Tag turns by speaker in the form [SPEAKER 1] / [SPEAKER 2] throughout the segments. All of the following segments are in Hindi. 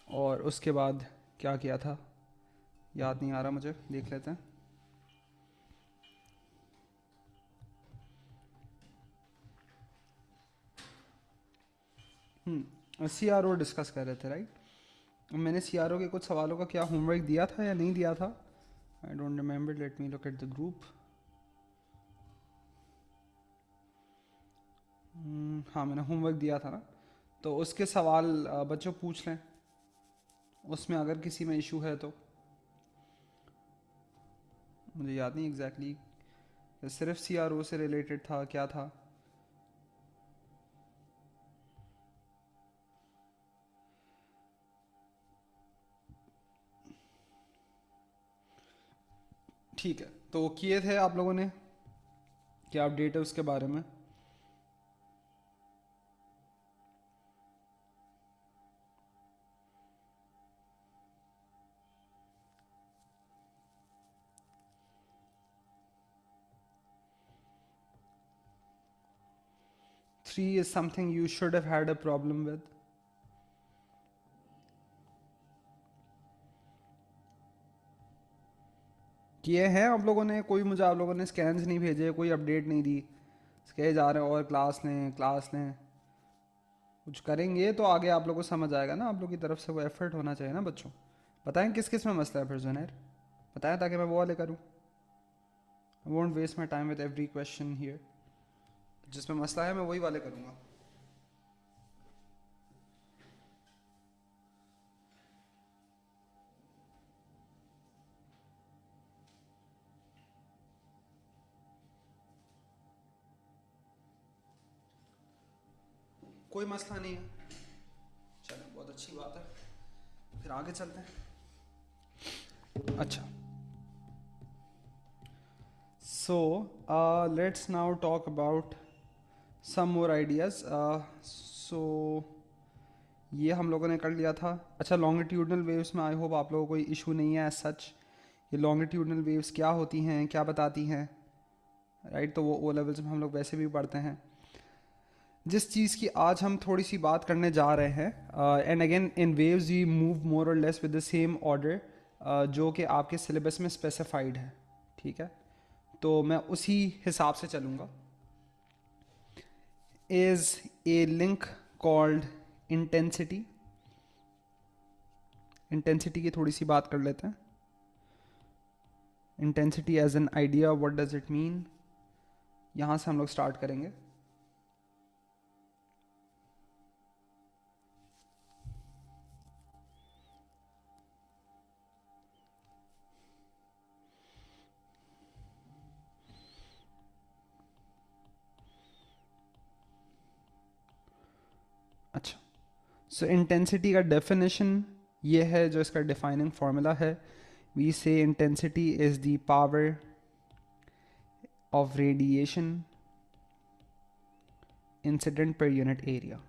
[SPEAKER 1] और उसके बाद क्या किया था याद नहीं आ रहा मुझे, देख लेते हैं। सी आर ओ डिस्कस कर रहे थे, राइट। मैंने सी आर ओ के कुछ सवालों का क्या होमवर्क दिया था या नहीं दिया था, I don't remember, let me look at the group. हाँ मैंने होमवर्क दिया था ना, तो उसके सवाल बच्चों पूछ लें, उसमें अगर किसी में इशू है तो। मुझे याद नहीं एग्जैक्टली सिर्फ सी आर ओ से रिलेटेड था क्या था। ठीक है, तो किए थे आप लोगों ने, क्या अपडेट है उसके बारे में। 3 is something you should have had a problem with. किए हैं आप लोगों ने, कोई मुझे आप लोगों ने स्कैन्स नहीं भेजे, कोई अपडेट नहीं दी, कहे जा रहे हैं और क्लास लें क्लास लें। कुछ करेंगे तो आगे आप लोगों को समझ आएगा ना, आप लोग की तरफ से वो एफर्ट होना चाहिए ना बच्चों। बताएं किस किस में मसला है फिर जुनैर, बताएं ताकि मैं वो वाले करूँ। I won't waste my time with every question here, जिसमें मसला है मैं वही वाले करूँगा। कोई मसला नहीं है, चलो बहुत अच्छी बात है, फिर आगे चलते हैं। अच्छा, so let's now talk about some more ideas. So ये हम लोगों ने कर लिया था। अच्छा, लॉन्गिट्यूडनल वेव्स में आई होप आप लोगों को कोई इशू नहीं है एज सच। ये लॉन्गिट्यूडनल वेव्स क्या होती हैं, क्या बताती हैं, राइट। तो वो ओ लेवल्स में हम लोग वैसे भी पढ़ते हैं। जिस चीज़ की आज हम थोड़ी सी बात करने जा रहे हैं, and again in waves we move more और less with the same order जो कि आपके सिलेबस में स्पेसिफाइड है, ठीक है। तो मैं उसी हिसाब से चलूँगा। Is a link called intensity. Intensity की थोड़ी सी बात कर लेते हैं। Intensity as an idea, what does it mean, यहाँ से हम लोग स्टार्ट करेंगे। अच्छा, सो इंटेंसिटी का डेफिनेशन ये है, जो इसका डिफाइनिंग फार्मूला है। वी से intensity is the power of radiation incident per unit area.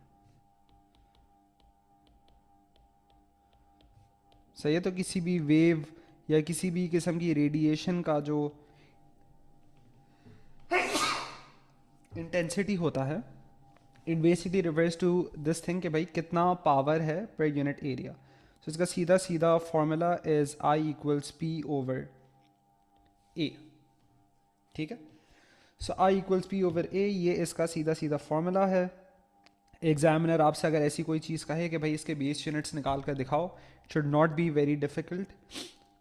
[SPEAKER 1] सही है, तो किसी भी वेव या किसी भी किस्म की रेडिएशन का जो इंटेंसिटी होता है, it basically refers to this thing कि भाई कितना पावर है पर यूनिट एरिया। सो इसका सीधा सीधा formula is I equals P over A, ठीक है। So I equals P over A, ये इसका सीधा सीधा फॉर्मूला है। एग्जामिनर आपसे अगर ऐसी कोई चीज़ कहे कि भाई इसके बेस यूनिट्स निकाल कर दिखाओ, should not be very difficult.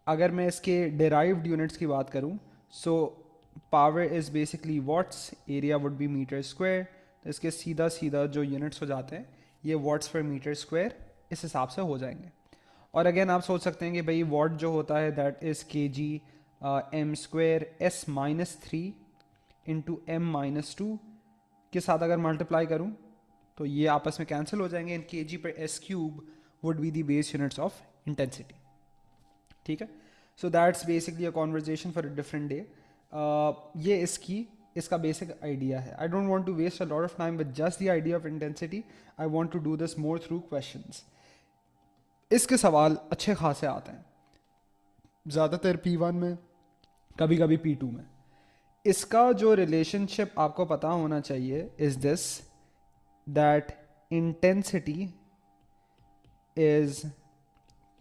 [SPEAKER 1] अगर मैं इसके डिराइव्ड यूनिट्स की बात करूँ, so power is basically watts, area would be meter square. तो इसके सीधा सीधा जो यूनिट्स हो जाते हैं ये वॉट्स पर मीटर स्क्वायर इस हिसाब से हो जाएंगे। और अगेन आप सोच सकते हैं कि भाई वॉट जो होता है that is K G M square S minus three into M minus two के साथ अगर मल्टीप्लाई करूँ तो ये आपस में कैंसिल हो जाएंगे, इन K G per S cube would be the base units of intensity, ठीक है। So that's basically a conversation for a different day. ये इसका बेसिक आइडिया है। I don't want to waste a lot of time with just the idea of intensity, I want to do this more through questions. इसके सवाल अच्छे खासे आते हैं, ज़्यादातर P1 में, कभी कभी P2 में। इसका जो रिलेशनशिप आपको पता होना चाहिए is this, that intensity is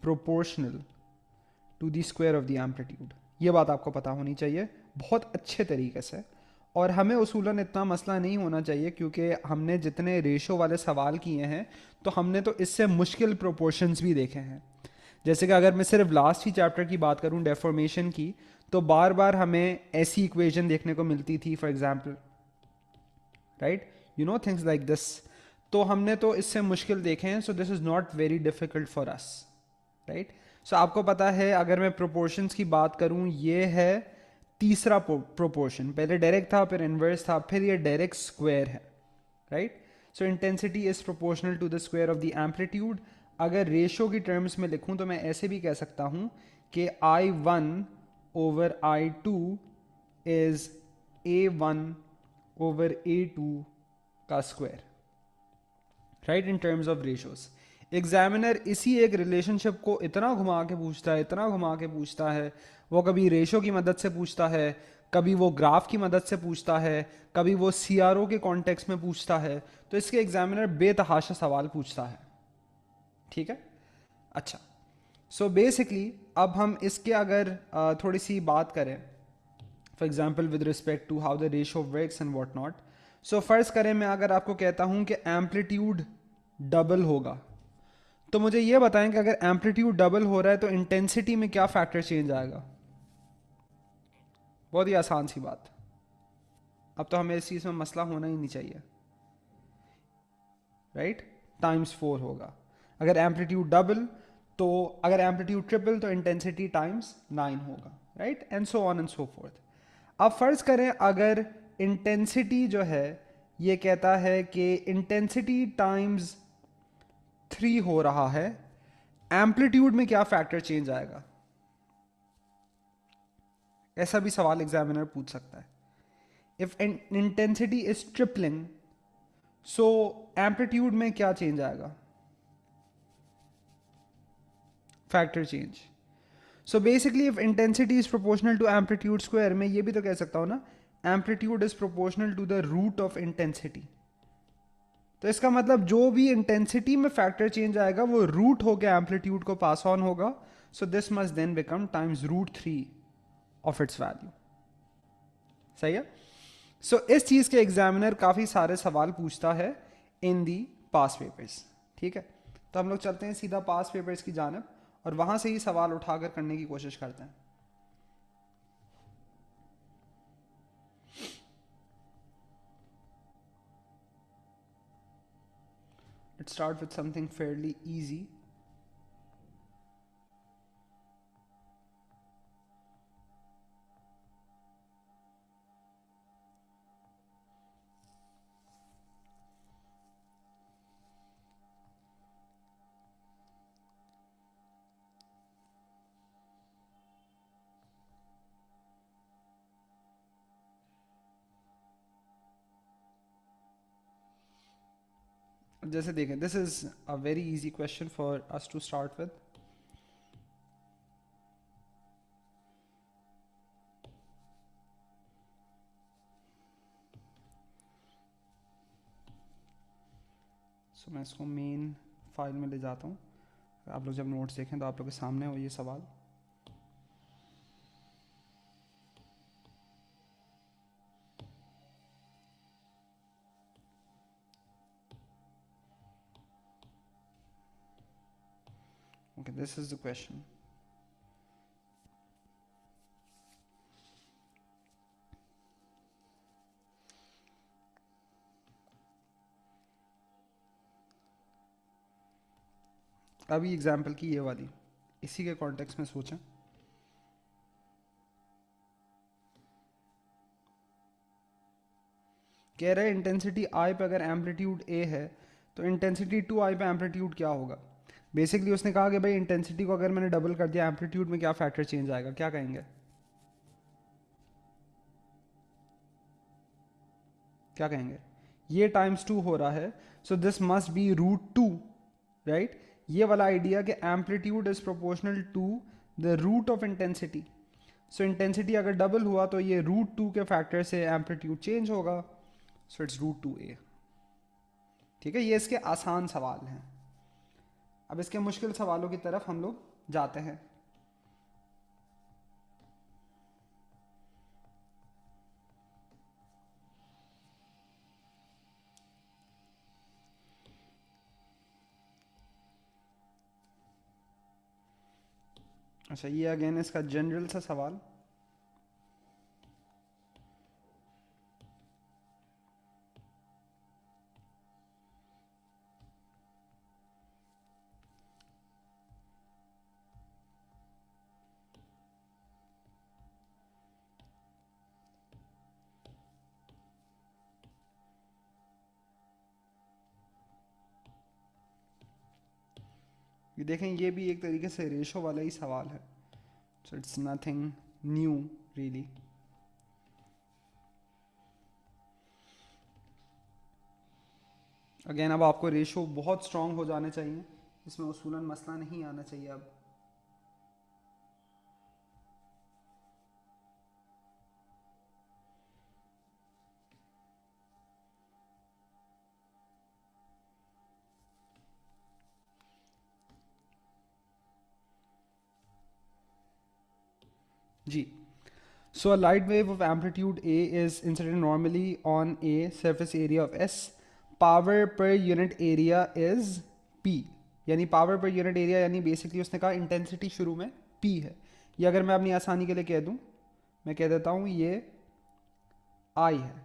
[SPEAKER 1] proportional to the square of the amplitude. ये बात आपको पता होनी चाहिए बहुत अच्छे तरीके से। और हमें उसूलन इतना मसला नहीं होना चाहिए, क्योंकि हमने जितने रेशो वाले सवाल किए हैं तो हमने तो इससे मुश्किल प्रोपोर्शंस भी देखे हैं। जैसे कि अगर मैं सिर्फ लास्ट ही चैप्टर की बात करूं डेफॉर्मेशन की, तो बार बार हमें ऐसी इक्वेशन देखने को मिलती थी, for example right, you know things like this. तो हमने तो इससे मुश्किल देखे हैं, so this is not very difficult for us, right. So आपको पता है, अगर मैं प्रोपोर्शंस की बात करूं, ये है तीसरा प्रोपोर्शन। पहले डायरेक्ट था, फिर इनवर्स था, फिर ये डायरेक्ट स्क्वायर है, right. So intensity is proportional to the square of the amplitude. अगर रेशो की टर्म्स में लिखूं तो मैं ऐसे भी कह सकता हूं कि I1 over I2 is A1 over A2 का square, right, in terms of ratios. Examiner इसी एक रिलेशनशिप को इतना घुमा के पूछता है, इतना घुमा के पूछता है। वो कभी रेशो की मदद से पूछता है, कभी वो ग्राफ की मदद से पूछता है, कभी वो CRO के कॉन्टेक्स्ट में पूछता है। तो इसके एग्जामिनर बेतहाशा सवाल पूछता है, ठीक है। अच्छा, सो बेसिकली अब हम इसके अगर थोड़ी सी बात करें, for example with respect to how the ratio works and what not. So first करें, मैं अगर आपको कहता हूं कि एम्पलीट्यूड डबल होगा, तो मुझे ये बताएं कि अगर एम्पलीट्यूड डबल हो रहा है तो इंटेंसिटी में क्या फैक्टर चेंज आएगा। बहुत ही आसान सी बात। अब तो हमें इस चीज़ में मसला होना ही नहीं चाहिए, राइट। टाइम्स 4 होगा। अगर एम्पलीट्यूड डबल, तो अगर एम्पलीट्यूड ट्रिपल तो इंटेंसिटी टाइम्स 9 होगा, right, and so on and so fourth. अब फर्ज करें अगर इंटेंसिटी जो है ये कहता है कि इंटेंसिटी टाइम्स 3 हो रहा है, एम्पलीट्यूड में क्या फैक्टर चेंज आएगा। ऐसा भी सवाल एग्जामिनर पूछ सकता है। If intensity is tripling, so amplitude में क्या चेंज आएगा, factor change. So basically if intensity is proportional to amplitude square, मैं ये भी तो कह सकता हूं ना, amplitude is proportional to the root of intensity. तो इसका मतलब जो भी इंटेंसिटी में फैक्टर चेंज आएगा वो रूट होकर एम्पलीट्यूड को पास ऑन होगा। So this must then become times √3 of its value. सही है। सो इस चीज के एग्जामिनर काफी सारे सवाल पूछता है इन दी पास पेपर्स, ठीक है। तो हम लोग चलते हैं सीधा पास पेपर्स की जानब और वहां से ही सवाल उठाकर करने की कोशिश करते हैं। Let's start with something fairly easy. जैसे देखें, this is a very easy question for us to start with. So मैं इसको मेन फाइल में ले जाता हूँ। आप लोग जब नोट्स देखें तो आप लोग के सामने हो ये सवाल। Okay, this is the question. अभी एग्जाम्पल की ये वाली, इसी के कॉन्टेक्स्ट में सोचें। कह रहे हैं इंटेंसिटी आई पे अगर एम्पलीट्यूड ए है तो इंटेंसिटी 2i पे एम्पलीट्यूड क्या होगा। बेसिकली उसने कहा कि भाई इंटेंसिटी को अगर मैंने डबल कर दिया एम्पलीट्यूड में क्या फैक्टर चेंज आएगा, क्या कहेंगे, क्या कहेंगे। ये टाइम्स 2 हो रहा है, so this must be √2, right. ये वाला आइडिया कि amplitude is proportional to the root of intensity. So intensity अगर डबल हुआ तो ये √2 के फैक्टर से एम्पलीट्यूड चेंज होगा। सो इट्स √2a, ठीक है। ये इसके आसान सवाल हैं। अब इसके मुश्किल सवालों की तरफ हम लोग जाते हैं। अच्छा, ये अगेन इसका जनरल सा सवाल। ये देखें, ये भी एक तरीके से रेशो वाला ही सवाल है, so it's nothing new really. Again अब आपको रेशो बहुत स्ट्रांग हो जाने चाहिए, इसमें उसूलन मसला नहीं आना चाहिए अब। जी, so a light wave of amplitude A is incident normally on a surface area of S. Power per unit area is P. यानी पावर पर यूनिट एरिया, यानी बेसिकली उसने कहा इंटेंसिटी शुरू में P है। ये अगर मैं अपनी आसानी के लिए कह दूं, मैं कह देता हूं ये I है,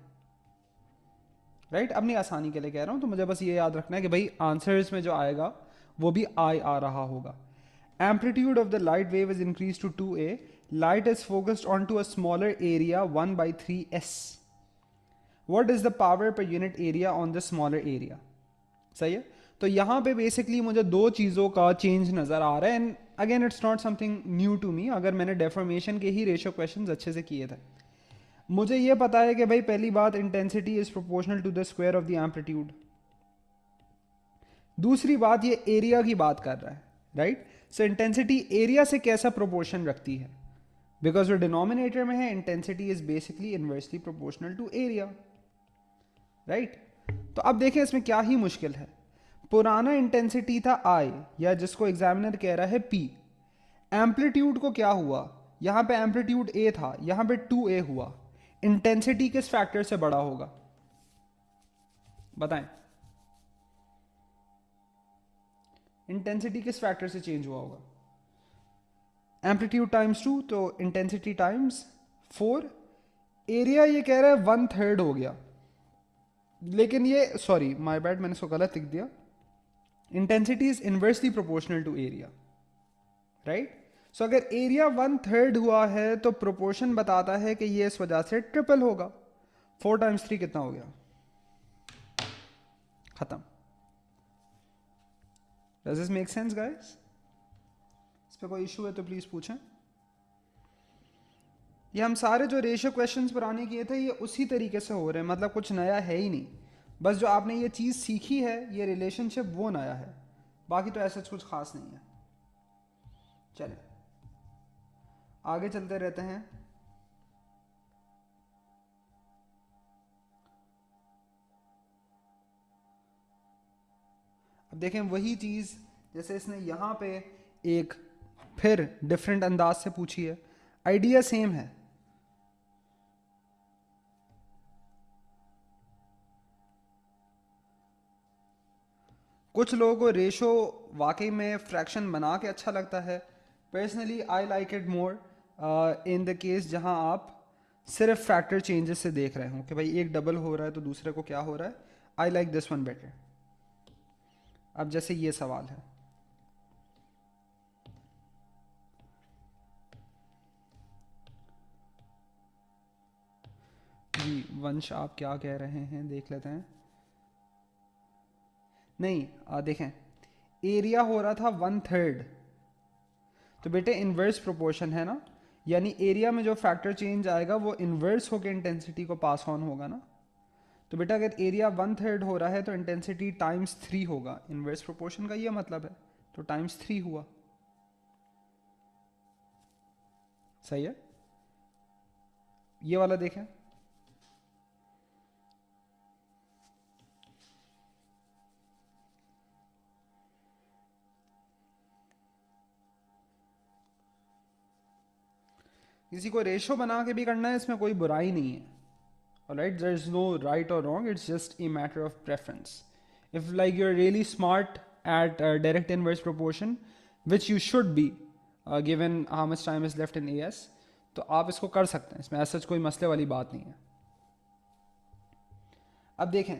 [SPEAKER 1] राइट? अपनी आसानी के लिए कह रहा हूं, तो मुझे बस ये याद रखना है कि भाई आंसर्स में जो आएगा वो भी I आ रहा होगा। Amplitude of the light wave is increased to 2a. Light is focused onto a smaller area 1 by 3s. What is the power per unit area on the smaller area? सही है। तो यहाँ पे बेसिकली मुझे दो चीज़ों का चेंज नज़र आ रहा है, and again it's not something new to me, अगर मैंने डेफॉर्मेशन के ही रेशियो क्वेश्चंस अच्छे से किए थे। मुझे ये पता है कि भाई पहली बात, intensity is proportional to the square of the amplitude. दूसरी बात, ये एरिया की बात कर रहा है, राइट? सो इंटेंसिटी एरिया से कैसा प्रोपोर्शन रखती है? बिकॉज वो डिनोमिनेटर में है, intensity is basically inversely proportional to area, right? तो अब देखें इसमें क्या ही मुश्किल है। पुराना इंटेंसिटी था आई, या जिसको एग्जामिनर कह रहा है पी। एम्पलीट्यूड को क्या हुआ? यहां पे एम्पलीट्यूड ए था, यहां पे 2a हुआ। इंटेंसिटी किस फैक्टर से बड़ा होगा बताएं? इंटेंसिटी किस फैक्टर से चेंज हुआ होगा? एम्पलीट्यूड टाइम्स 2, तो इंटेंसिटी टाइम्स 4। एरिया ये कह रहा है 1/3 हो गया, लेकिन ये सॉरी माय बैड, मैंने इसको गलत लिख दिया। Intensity is inversely proportional to area, right? So अगर एरिया 1/3 हुआ है तो प्रोपोर्शन बताता है कि ये इस वजह से ट्रिपल होगा। 4 टाइम्स 3 कितना हो गया? खत्म। Does this make sense guys? इस पे कोई इशू है तो प्लीज पूछें। ये हम सारे जो रेशियो क्वेश्चंस पुराने किए थे, ये उसी तरीके से हो रहे हैं, मतलब कुछ नया है ही नहीं। बस जो आपने ये चीज़ सीखी है, ये रिलेशनशिप, वो नया है, बाकी तो ऐसा कुछ खास नहीं है। चले आगे चलते रहते हैं। अब देखें वही चीज़, जैसे इसने यहाँ पे एक फिर डिफरेंट अंदाज से पूछी है, आइडिया सेम है। कुछ लोगों को रेशो वाकई में फ्रैक्शन बना के अच्छा लगता है। Personally I like it more in the case जहां आप सिर्फ फैक्टर चेंजेस से देख रहे हो कि भाई एक डबल हो रहा है तो दूसरे को क्या हो रहा है। I like this one better. अब जैसे ये सवाल है, जी वंश आप क्या कह रहे हैं देख लेते हैं। नहीं देखें, एरिया हो रहा था 1/3, तो बेटे इनवर्स प्रोपोर्शन है ना, यानी एरिया में जो फैक्टर चेंज आएगा वो इनवर्स होकर इंटेंसिटी को पास ऑन होगा ना। तो बेटा अगर एरिया 1/3 हो रहा है तो इंटेंसिटी टाइम्स 3 होगा, इनवर्स प्रोपोर्शन का ये मतलब है, तो टाइम्स 3 हुआ। सही है। ये वाला देखें, किसी को रेशो बना के भी करना है, इसमें कोई बुराई नहीं है. Alright, there is no right or wrong, it's just a matter of preference. If like you're really smart at direct inverse proportion, which you should be, given how much time is left in AS, तो आप इसको कर सकते हैं, इसमें ऐसा कोई मसले वाली बात नहीं है. अब देखें,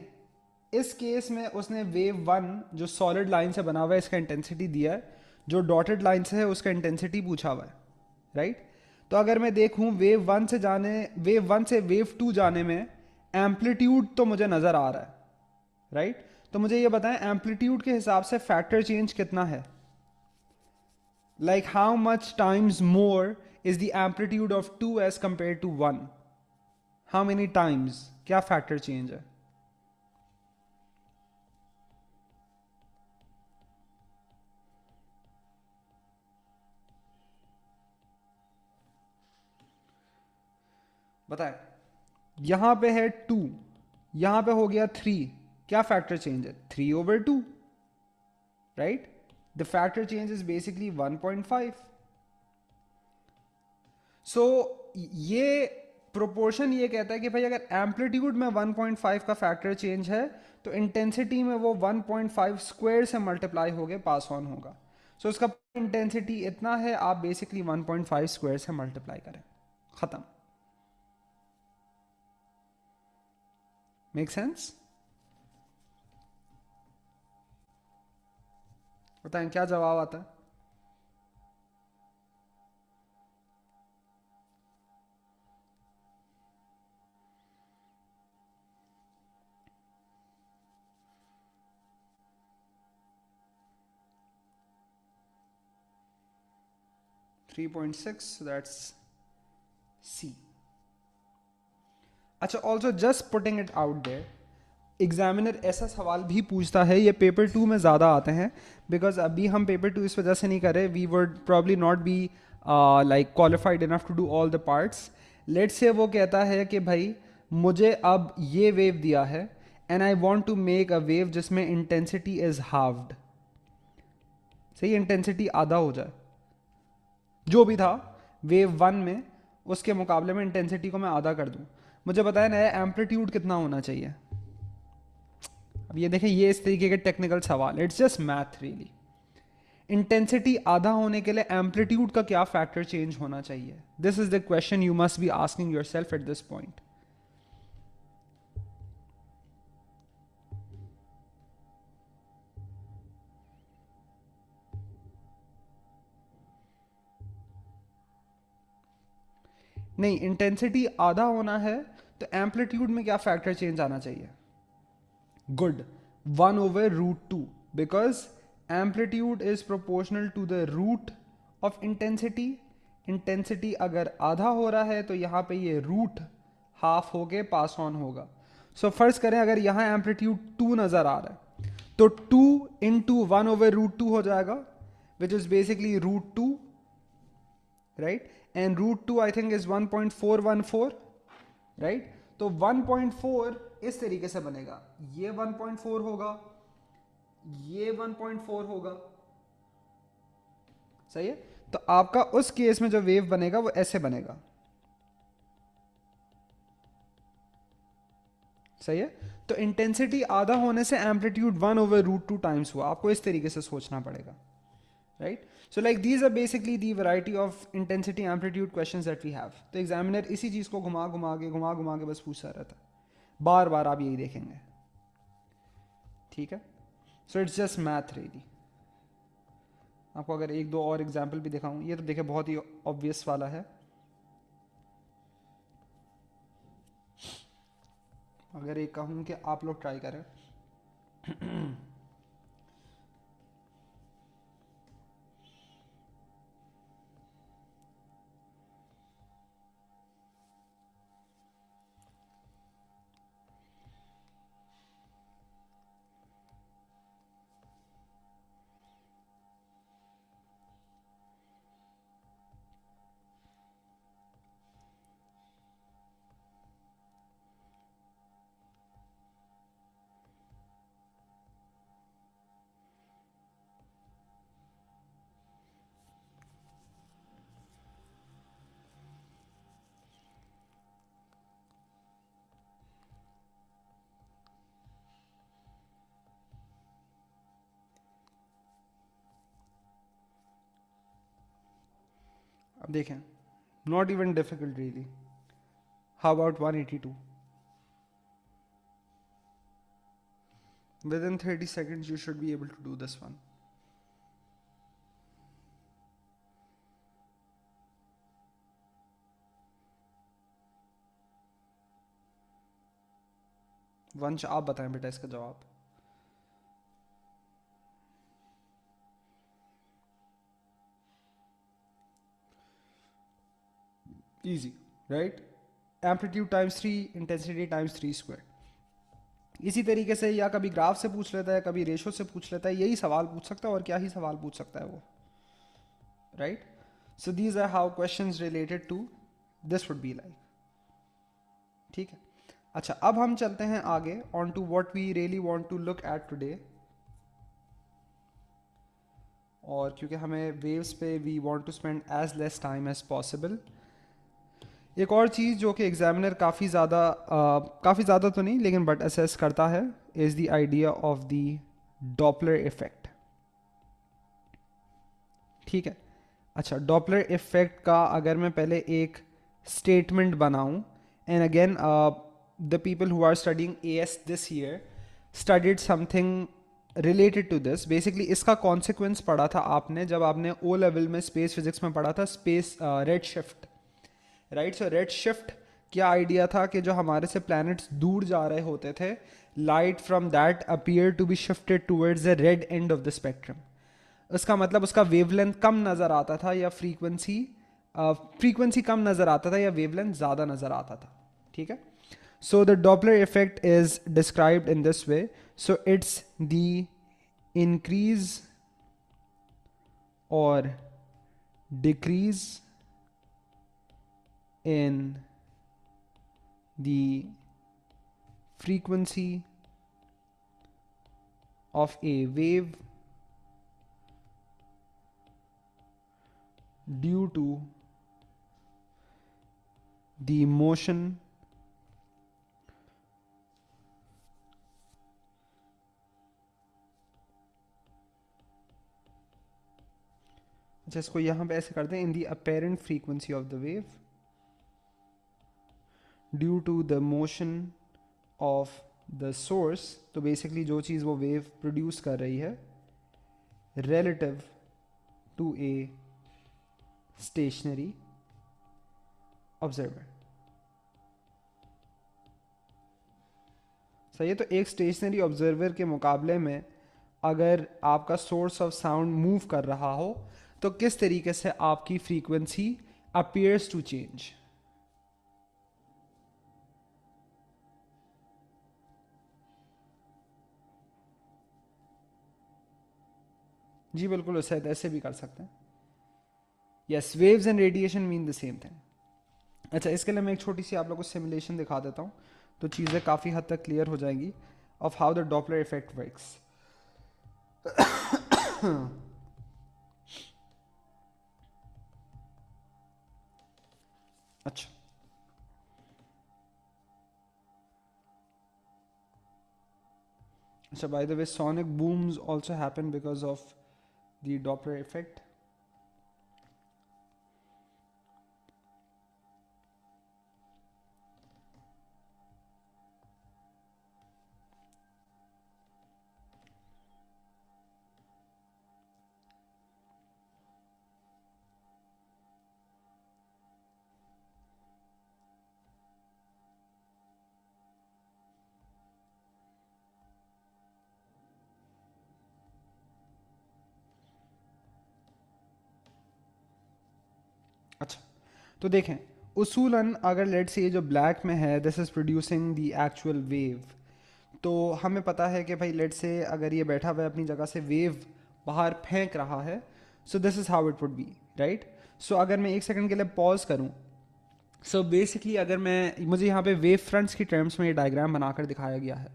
[SPEAKER 1] इस केस में उसने वेव वन जो सॉलिड लाइन से बना हुआ है इसका इंटेंसिटी दिया है, जो डॉटेड लाइन से है उसका इंटेंसिटी पूछा हुआ है, राइट. तो अगर मैं देखूं वेव वन से वेव टू जाने में एम्पलीट्यूड तो मुझे नजर आ रहा है, राइट. तो मुझे ये बताएं एम्पलीट्यूड के हिसाब से फैक्टर चेंज कितना है, like how much times more is the amplitude of two as compare to one, how many times, क्या फैक्टर चेंज है. बताएं. यहां पे है 2, यहां पे हो गया 3, क्या फैक्टर चेंज है, 3/2, right. The factor change is basically 1.5. सो ये प्रोपोर्शन ये कहता है कि भाई अगर एम्पलीट्यूड में 1.5 का फैक्टर चेंज है तो इंटेंसिटी में वो 1.5 स्क्वायर से मल्टीप्लाई हो गए पास ऑन होगा. सो उसका इंटेंसिटी इतना है, आप बेसिकली 1.5 स्क्वायर से मल्टीप्लाई करें, खत्म. Make sense. बताएं क्या जवाब आता है. Three 3.6, that's C. अच्छा, also just putting it out there, examiner ऐसा सवाल भी पूछता है, ये पेपर 2 में ज़्यादा आते हैं, बिकॉज अभी हम पेपर 2 इस वजह से नहीं कर रहे, we would probably not be like qualified enough to do all the parts. Let's say वो कहता है कि भाई मुझे अब ये वेव दिया है and I want to make a wave जिसमें इंटेंसिटी इज हाफ्ड. सही, इंटेंसिटी आधा हो जाए, जो भी था वेव वन में उसके मुकाबले में इंटेंसिटी को मैं आधा कर दूं. मुझे बताया नया एम्पलीट्यूड कितना होना चाहिए. अब ये देखें, ये इस तरीके के टेक्निकल सवाल, it's just math really. Intensity आधा होने के लिए एम्पलीट्यूड का क्या फैक्टर चेंज होना चाहिए, this is the question you must be asking your self at this point. नहीं, इंटेंसिटी आधा होना है तो एम्पलीट्यूड में क्या फैक्टर चेंज आना चाहिए. Good, 1/√2, because amplitude is proportional to the root of intensity. Intensity अगर आधा हो रहा है तो यहाँ पे ये रूट हाफ हो के पास ऑन होगा. सो फर्ज करें अगर यहाँ एम्पलीट्यूड 2 नजर आ रहा है तो 2 इंटू 1/√2 हो जाएगा, which is basically √2, right. And √2 I think is 1.414, right. तो 1.4 इस तरीके से बनेगा, ये 1.4 होगा, ये 1.4 होगा, सही है. तो आपका उस केस में जो वेव बनेगा वो ऐसे बनेगा, सही है. तो इंटेंसिटी आधा होने से एम्पलीट्यूड 1/√2 टाइम्स हुआ, आपको इस तरीके से सोचना पड़ेगा, right. So like these are basically the variety of intensity amplitude questions that we have. तो एग्जामिनर इसी चीज को घुमा घुमा के बस पूछता रहता है, बार बार आप यही देखेंगे, ठीक है. So it's just math really. आपको अगर एक दो और एग्जाम्पल भी दिखाऊं, ये तो देखे बहुत ही ऑब्वियस वाला है. अगर एक कहूं कि आप लोग ट्राई करें देखें, not even difficult really. How about 182? Within 30 seconds you should be able to do this one. वंश आप बताएं बेटा इसका जवाब. Easy right. Amplitude times 3, intensity times 3 square. इसी तरीके से या कभी ग्राफ से पूछ लेता है, कभी रेशो से पूछ लेता है. यही सवाल पूछ सकता है और क्या ही सवाल पूछ सकता है वो, right. So these are how questions related to this would be like. ठीक है. अच्छा, अब हम चलते हैं आगे on to what we really want to look at today. और क्योंकि हमें वेव्स पे we want to spend as less time as possible. एक और चीज़ जो कि एग्जामिनर काफ़ी ज़्यादा तो नहीं लेकिन बट असेस करता है is the idea of the Doppler effect. ठीक है. अच्छा, डॉपलर इफेक्ट का अगर मैं पहले एक स्टेटमेंट बनाऊं, and again the people who are studying AS this year studied something related to this. Basically इसका कॉन्सिक्वेंस पढ़ा था आपने जब आपने ओ लेवल में स्पेस फिजिक्स में पढ़ा था, space red shift, right. So red shift क्या आइडिया था कि जो हमारे से प्लैनेट्स दूर जा रहे होते थे, light from that appear to be shifted towards the red end of the spectrum. उसका मतलब उसका वेवलेंथ कम नज़र आता था या फ्रीक्वेंसी कम नज़र आता था या वेवलेंथ ज़्यादा नज़र आता था. ठीक है. So the Doppler effect is described in this way. So it's the increase और decrease in the frequency of a wave due to the motion अच्छा, इसको यहाँ पे ऐसे करते हैं, in the apparent frequency of the wave due to the motion of the source. तो बेसिकली जो चीज़ वो वेव प्रोड्यूस कर रही है relative to a stationary observer. सही है. तो एक स्टेशनरी ऑब्जर्वर के मुकाबले में अगर आपका सोर्स ऑफ साउंड मूव कर रहा हो तो किस तरीके से आपकी फ्रीक्वेंसी अपीयर्स टू चेंज. जी बिल्कुल, उसे ऐसे भी कर सकते हैं. Yes, waves and radiation mean the same thing. अच्छा, इसके लिए मैं एक छोटी सी आप लोगों को सिमुलेशन दिखा देता हूँ तो चीज़ें काफ़ी हद तक क्लियर हो जाएंगी of how the Doppler effect works. अच्छा, by the way, sonic booms also happen because of the Doppler effect. अच्छा, तो देखें उसूलन अगर लेट से ये जो ब्लैक में है this is producing the actual wave. तो हमें पता है कि भाई लेट से अगर ये बैठा हुआ है अपनी जगह से वेव बाहर फेंक रहा है, so this is how it would be, right. So अगर मैं एक सेकंड के लिए पॉज करूं, सो बेसिकली अगर मुझे यहाँ पे वेव फ्रंट्स की टर्म्स में ये डायग्राम बनाकर दिखाया गया है.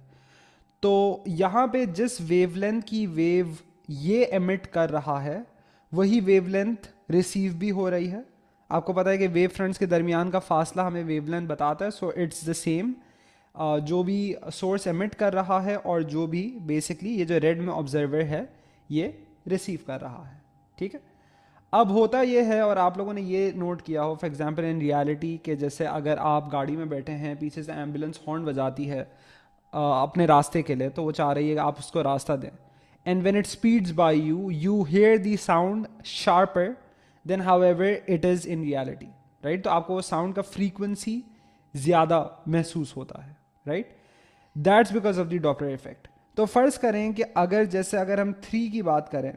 [SPEAKER 1] तो यहाँ पे जिस वेवलेंथ की वेव ये एमिट कर रहा है वही वेवलेंथ रिसीव भी हो रही है. आपको पता है कि वेव फ्रंट्स के दरमियान का फासला हमें वेवलेंथ बताता है. सो इट्स द सेम, जो भी सोर्स एमिट कर रहा है और जो भी बेसिकली ये जो रेड में ऑब्जर्वर है ये रिसीव कर रहा है. ठीक है. अब होता ये है, और आप लोगों ने ये नोट किया हो फॉर एग्जांपल इन रियलिटी, के जैसे अगर आप गाड़ी में बैठे हैं, पीछे से एम्बुलेंस हॉर्न बजाती है अपने रास्ते के लिए, तो वो चाह रही है कि आप उसको रास्ता दें, and when it speeds by you, you hear the sound sharper than however it is in reality, right? तो आपको वो साउंड का फ्रीक्वेंसी ज़्यादा महसूस होता है, right? That's because of the Doppler effect. तो फर्ज करें कि अगर जैसे अगर हम 3 की बात करें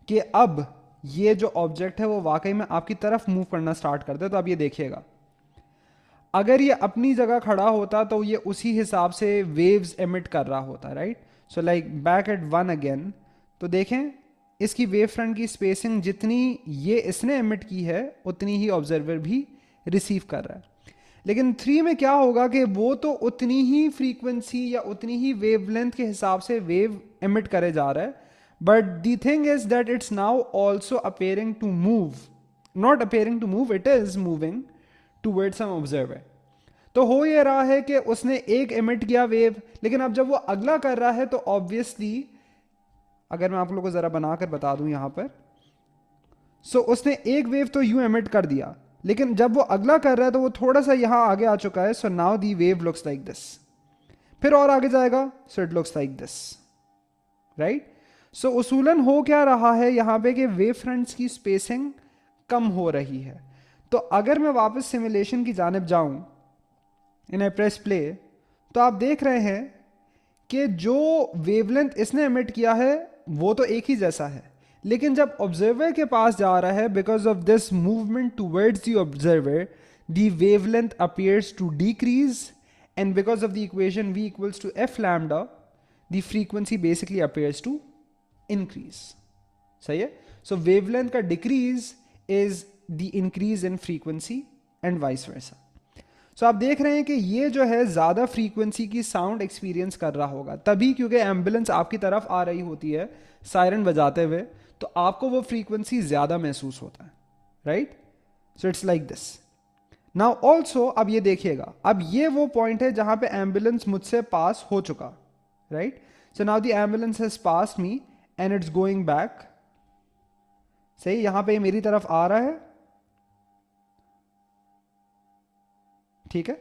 [SPEAKER 1] कि अब ये जो ऑब्जेक्ट है वो वाकई में आपकी तरफ मूव करना स्टार्ट कर दे, तो अब ये देखिएगा, अगर ये अपनी जगह खड़ा होता तो ये उसी हिसाब से वेव्स एमिट कर रहा होता, right? So like back at 1 again, तो देखें इसकी वेव फ्रंट की स्पेसिंग जितनी ये इसने एमिट की है उतनी ही ऑब्जर्वर भी रिसीव कर रहा है। लेकिन 3 में क्या होगा कि वो तो उतनी ही फ्रीक्वेंसी या उतनी ही वेवलेंथ के हिसाब से वेव एमिट करे जा रहा है, but the thing is that it's now also appearing to move, not appearing to move, it is moving towards some observer. तो हो ये रहा है कि उसने एक एमिट किया वेव, लेकिन अब जब वो अगला कर रहा है तो ऑब्वियसली, अगर मैं आप लोगों को जरा बनाकर बता दूं यहां पर, सो उसने एक वेव तो यू एमिट कर दिया, लेकिन जब वो अगला कर रहा है तो वो थोड़ा सा यहां आगे आ चुका है, so now the wave looks like this, फिर और आगे जाएगा, so it looks like this, right? So उसूलन हो क्या रहा है यहां पे कि वेव फ्रंट्स की स्पेसिंग कम हो रही है। तो अगर मैं वापस सिमुलेशन की जानिब जाऊं, इन आई प्रेस प्ले, तो आप देख रहे हैं कि जो वेवलेंथ इसने एमिट किया है वो तो एक ही जैसा है, लेकिन जब ऑब्जर्वर के पास जा रहा है, because of this movement towards the observer, the wavelength appears to decrease, and because of the equation v equals to F lambda, the frequency basically appears to increase. सही है? सो वेवलेंथ का decrease is the increase in frequency and vice versa. So आप देख रहे हैं कि ये जो है ज़्यादा फ्रीक्वेंसी की साउंड एक्सपीरियंस कर रहा होगा, तभी क्योंकि एम्बुलेंस आपकी तरफ आ रही होती है सायरन बजाते हुए, तो आपको वो फ्रीक्वेंसी ज़्यादा महसूस होता है, right? So it's like this. Now also अब ये देखिएगा, अब ये वो पॉइंट है जहां पे एम्बुलेंस मुझसे पास हो चुका, right? So now the ambulance has pass me and it's going back. सही, यहां पे ये मेरी तरफ आ रहा है, ठीक है?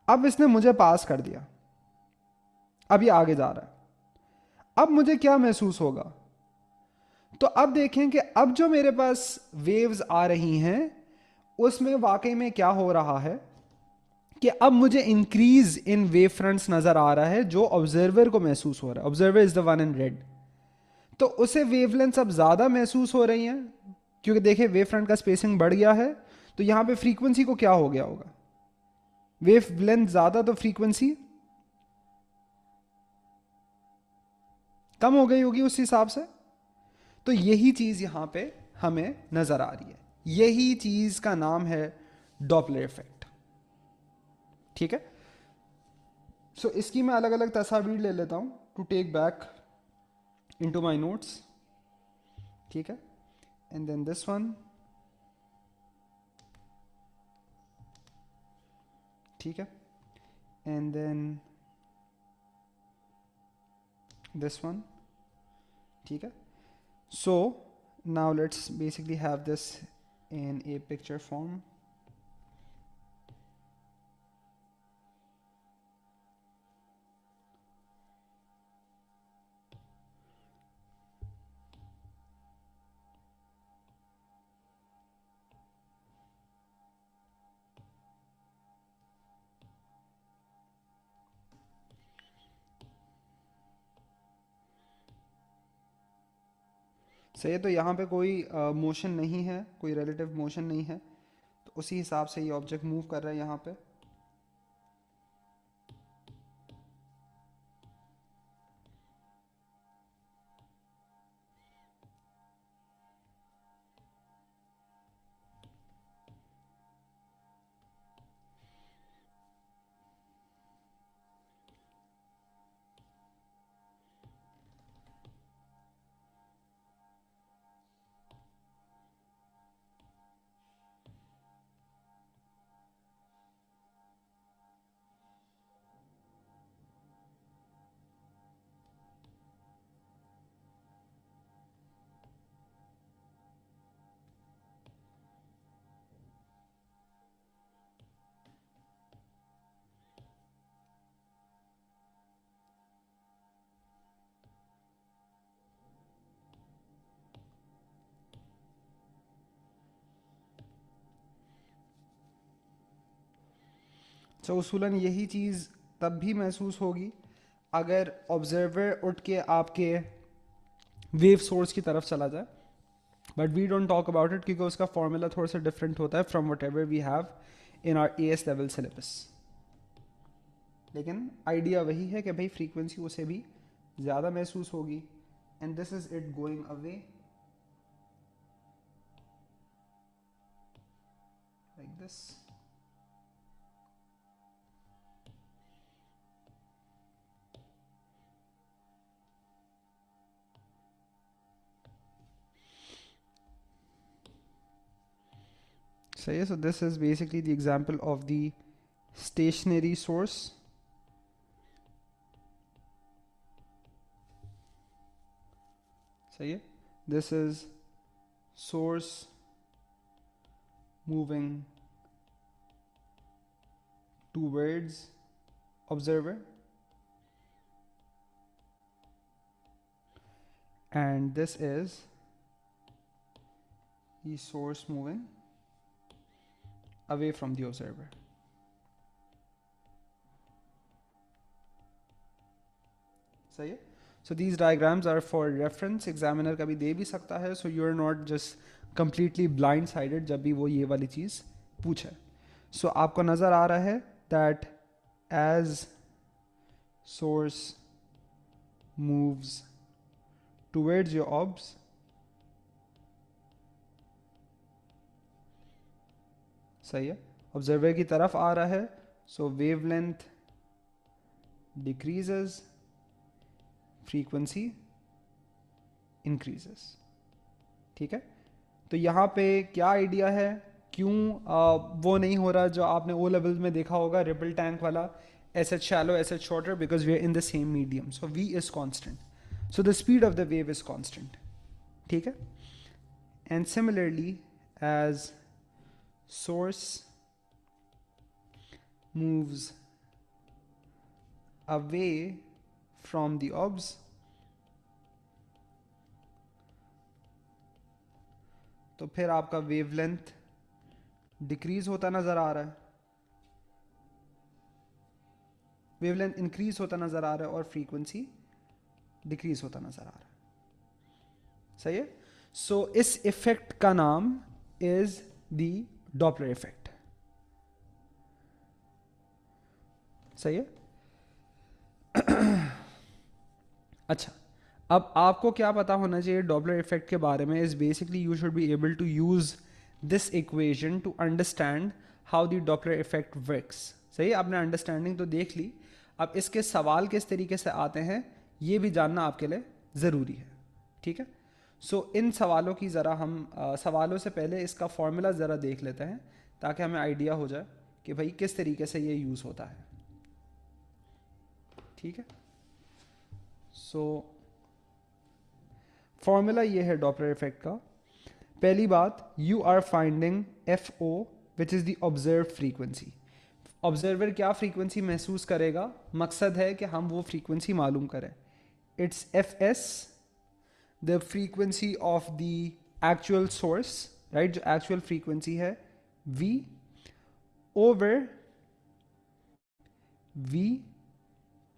[SPEAKER 1] अब इसने मुझे पास कर दिया, अब ये आगे जा रहा है, अब मुझे क्या महसूस होगा? तो अब देखें कि अब जो मेरे पास वेव्स आ रही हैं उसमें वाकई में क्या हो रहा है कि अब मुझे इंक्रीज इन वेव फ्रंट्स नजर आ रहा है जो ऑब्जर्वर को महसूस हो रहा है। Observer is the one in red, तो उसे वेवलेंथ अब ज्यादा महसूस हो रही हैं, क्योंकि देखिए वेव फ्रंट का स्पेसिंग बढ़ गया है, तो यहां पे फ्रीक्वेंसी को क्या हो गया होगा? वेव लेंथ ज्यादा तो फ्रीक्वेंसी कम हो गई होगी उस हिसाब से। तो यही चीज यहां पे हमें नजर आ रही है, यही चीज का नाम है डॉपलर इफेक्ट, ठीक है? सो इसकी मैं अलग अलग तस्वीर ले लेता हूं to take back into my notes, ठीक है? एंड देन दिस वन, ठीक है? एंड देन दिस वन, ठीक है? So now let's basically have this in a picture form. सही है, तो यहाँ पे कोई मोशन नहीं है, कोई रिलेटिव मोशन नहीं है, तो उसी हिसाब से ये ऑब्जेक्ट मूव कर रहा है यहाँ पे। सो उसूलन यही चीज़ तब भी महसूस होगी अगर ऑब्जर्वर उठ के आपके वेव सोर्स की तरफ चला जाए, but we don't talk about it क्योंकि उसका फॉर्मूला थोड़ा सा डिफरेंट होता है from whatever we have in our AS level syllabus. लेकिन आइडिया वही है कि भाई फ्रीक्वेंसी उसे भी ज़्यादा महसूस होगी, and this is it going away like this. सही है। So this is basically the example of the stationary source. सही है। This is source moving towards observer, and this is the source moving away from the observer. सही है। So these diagrams are for reference, examiner कभी दे भी सकता है, so you are not just completely blindsided जब भी वो ये वाली चीज़ पूछे। So आपको नज़र आ रहा है that as source moves towards your obs, सही है, ऑब्जर्वर की तरफ आ रहा है, so wavelength decreases, frequency increases. ठीक है। तो यहाँ पे क्या आइडिया है, क्यों वो नहीं हो रहा जो आपने ओ लेवल में देखा होगा रिपल टैंक वाला, S H shallow S H shorter, because we are in the same medium, so v is constant, so the speed of the wave is constant. ठीक है। And similarly as source moves away from the obs, तो फिर आपका वेवलेंथ डिक्रीज होता नजर आ रहा है, वेवलेंथ इंक्रीज होता नजर आ रहा है, और फ्रीक्वेंसी डिक्रीज होता नजर आ रहा है। सही है। सो इस इफेक्ट का नाम इज द डॉपलर इफेक्ट। सही है। अच्छा, अब आपको क्या पता होना चाहिए डॉपलर इफेक्ट के बारे में, is basically you should be able to use this equation to understand how the Doppler effect works. सही है, आपने अंडरस्टैंडिंग तो देख ली, अब इसके सवाल किस तरीके से आते हैं ये भी जानना आपके लिए ज़रूरी है। ठीक है। सो इन सवालों की ज़रा हम सवालों से पहले इसका फॉर्मूला ज़रा देख लेते हैं ताकि हमें आइडिया हो जाए कि भाई किस तरीके से ये यूज़ होता है। ठीक है। सो फॉर्मूला ये है डॉपलर इफेक्ट का। पहली बात, you are finding f o which is the observe frequency. Observer क्या फ्रीक्वेंसी महसूस करेगा, मकसद है कि हम वो फ्रीक्वेंसी मालूम करें। It's f s, the frequency of the actual source, right, जो एक्चुअल फ्रीक्वेंसी है, v over v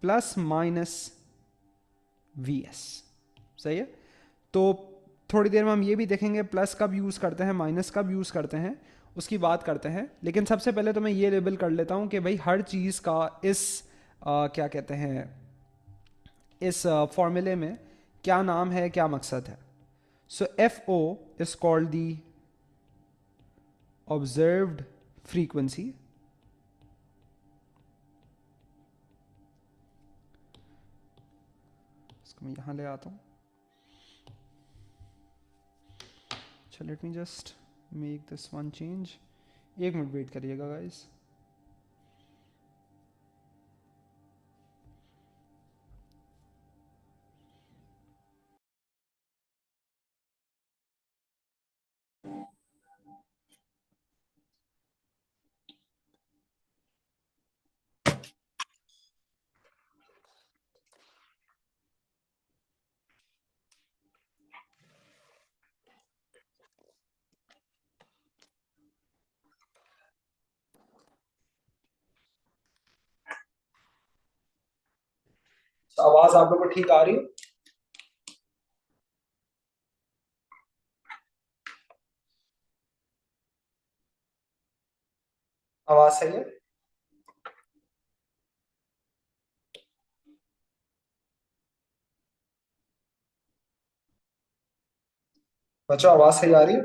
[SPEAKER 1] plus minus v s. सही है। तो थोड़ी देर में हम ये भी देखेंगे प्लस कब यूज़ करते हैं, माइनस कब यूज़ करते हैं, उसकी बात करते हैं। लेकिन सबसे पहले तो मैं ये लेबल कर लेता हूँ कि भाई हर चीज़ का इस क्या कहते हैं, इस फॉर्मूले में क्या नाम है, क्या मकसद है। So F O is called the observed frequency, इसको मैं यहाँ ले आता हूँ। अच्छा, let me just make this one change, एक मिनट वेट करिएगा गाइस। आवाज आप लोगों को ठीक आ रही है? आवाज सही है? बच्चों आवाज सही आ रही है?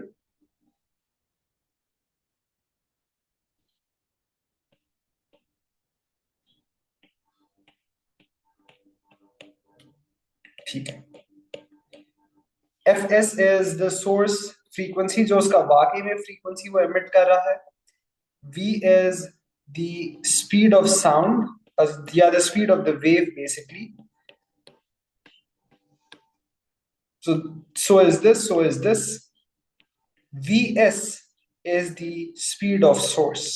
[SPEAKER 1] ठीक है। F S is the source frequency, जो उसका वाकई में फ्रीक्वेंसी वो एमिट कर रहा है। V is the speed of sound, yeah, the speed of the wave basically. So is this. So is this. Vs is the speed of source.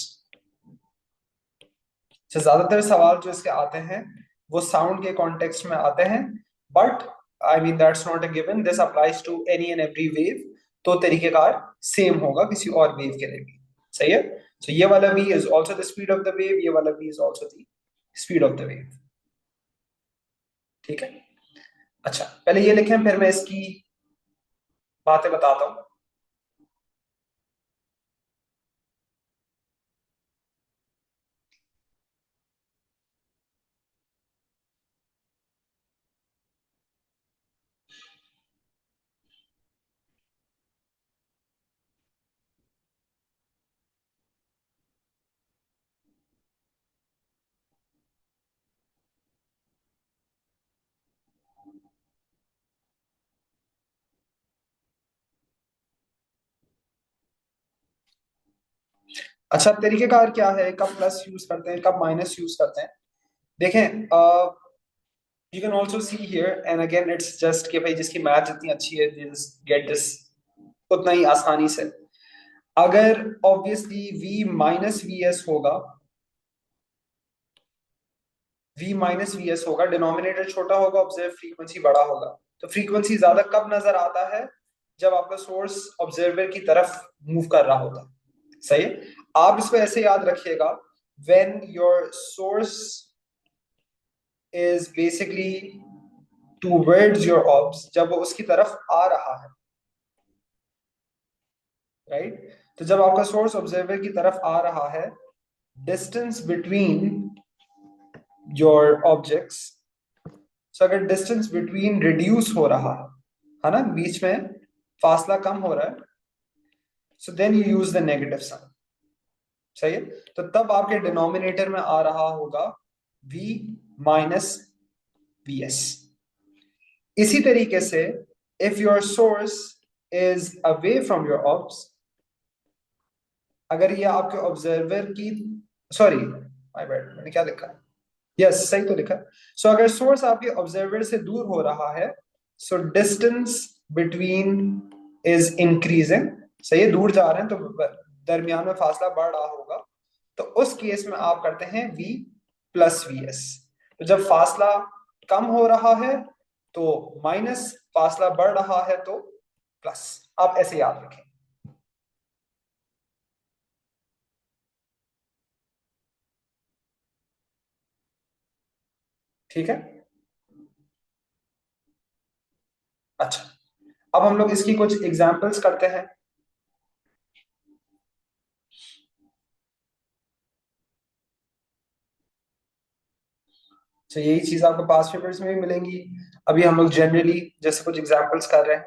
[SPEAKER 1] So ज्यादातर सवाल जो इसके आते हैं वो साउंड के कॉन्टेक्स्ट में आते हैं, but I mean that's not a given, this applies to any and every wave. तो तरीकेकार सेम होगा किसी और वेव के लिए भी। सही है। सो ये वाला v is also the speed of the wave, ये वाला v is also the speed of the wave. ठीक है। अच्छा, पहले ये लिखें फिर मैं इसकी बातें बताता हूं। अच्छा, तरीकेकार क्या है, कब प्लस यूज करते हैं कब माइनस यूज करते हैं? देखें, you can also see here and again it's just कि भाई जिसकी मैथ जितनी अच्छी है गेट दिस उतना ही आसानी से। अगर obviously v minus v S होगा, v माइनस वी एस होगा, डिनोमिनेटर छोटा होगा, ऑब्जर्व फ्रीक्वेंसी बड़ा होगा। तो फ्रीक्वेंसी ज्यादा कब नजर आता है? जब आपका सोर्स ऑब्जर्वर की तरफ मूव कर रहा होता है। सही है। आप इसको ऐसे याद रखिएगा, when your source is basically towards your obs, जब वो उसकी तरफ आ रहा है, राइट? तो जब आपका सोर्स ऑब्जर्वर की तरफ आ रहा है, डिस्टेंस बिटवीन योर ऑब्जेक्ट्स, सो अगर डिस्टेंस बिटवीन रिड्यूस हो रहा है ना, बीच में फासला कम हो रहा है, so then you use the negative sign. सही है। तो तब आपके डिनोमिनेटर में आ रहा होगा v माइनस वी एस। इसी तरीके से if your source is away from your obs, अगर ये आपके ऑब्जर्वर की, सॉरी माय बैड, मैंने क्या लिखा है, यस सही तो लिखा। सो अगर सोर्स आपके ऑब्जर्वर से दूर हो रहा है, so distance between is increasing. सही है, दूर जा रहे हैं तो दरमियान में फासला बढ़ रहा होगा। तो उस केस में आप करते हैं v प्लस वी एस। तो जब फासला कम हो रहा है तो माइनस, फासला बढ़ रहा है तो प्लस। आप ऐसे याद रखें। ठीक है। अच्छा, अब हम लोग इसकी कुछ एग्जांपल्स करते हैं। तो यही चीज आपको पास पेपर्स में भी मिलेंगी। अभी हम लोग जनरली जैसे कुछ एग्जांपल्स कर रहे हैं।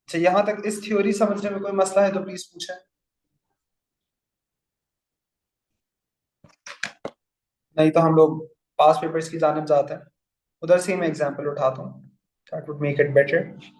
[SPEAKER 1] अच्छा, यहां तक इस थ्योरी समझने में कोई मसला है तो प्लीज पूछें, नहीं तो हम लोग पास पेपर्स की जानिब जाते हैं। उधर से ही मैं एग्जांपल उठाता हूँ, that would make it better.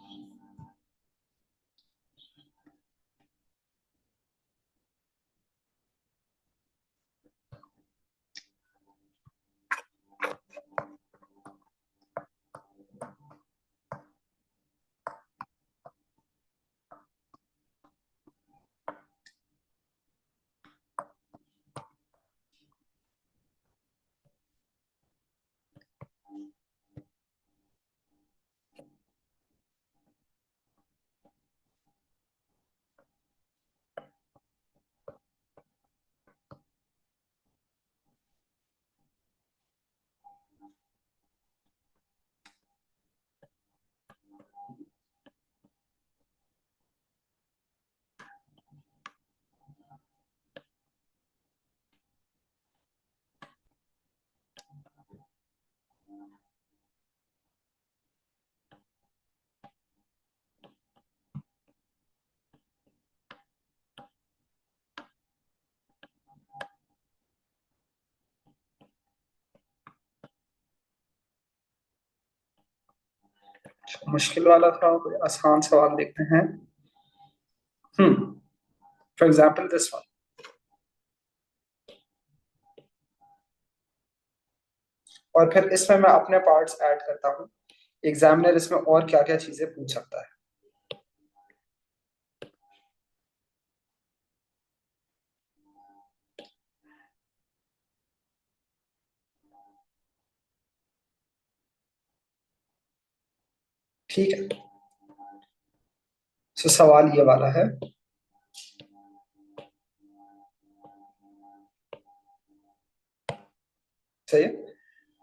[SPEAKER 1] मुश्किल वाला था, कोई आसान सवाल देखते हैं। For example this one. और फिर इसमें मैं अपने पार्ट्स ऐड करता हूँ। एग्जामिनर इसमें और क्या क्या चीजें पूछ सकता है। ठीक है, तो सवाल ये वाला है। सही है।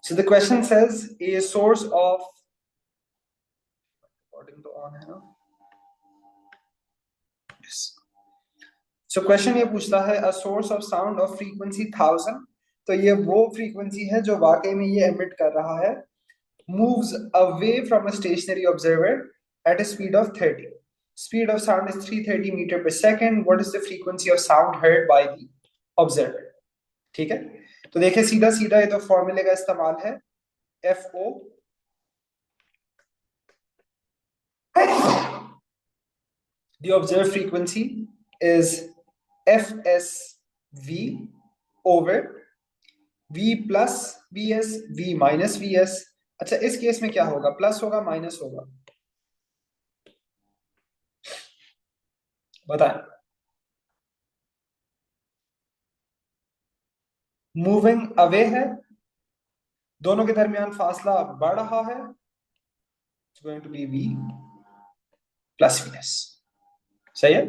[SPEAKER 1] So the question says a source of, according to on है ना। सो क्वेश्चन ये पूछता है a source of sound of frequency 1000। तो ये वो फ्रीक्वेंसी है जो वाकई में ये एमिट कर रहा है, moves away from a stationary observer at a speed of 30. Speed of sound is 330 meter per second. What is the frequency of sound heard by the observer? ठीक है, तो देखिए सीधा सीधा ये तो फॉर्मूले का इस्तेमाल है। F o the observed frequency is FSV over V plus VS, V minus VS। अच्छा, इस केस में क्या होगा, प्लस होगा माइनस होगा, बताएं। मूविंग अवे है, दोनों के दरमियान फासला बढ़ रहा है, it's going to be V plus VS। सही है।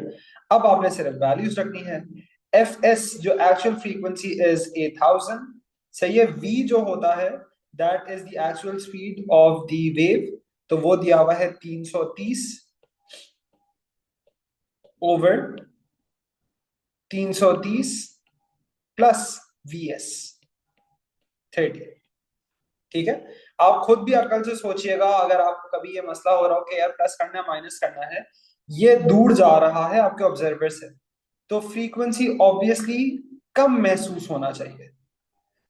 [SPEAKER 1] अब आपने सिर्फ वैल्यूज रखनी है। एफ एस जो एक्चुअल फ्रीक्वेंसी इज 1000। सही है। V जो होता है that is the actual speed of the wave, तो वो दिया हुआ है 330 ओवर 330 प्लस VS 30। ठीक है। आप खुद भी अकल से सोचिएगा, अगर आपको कभी ये मसला हो रहा हो कि यार प्लस करना है माइनस करना है, ये दूर जा रहा है आपके ऑब्जर्वर से, तो फ्रीक्वेंसी ऑब्वियसली कम महसूस होना चाहिए।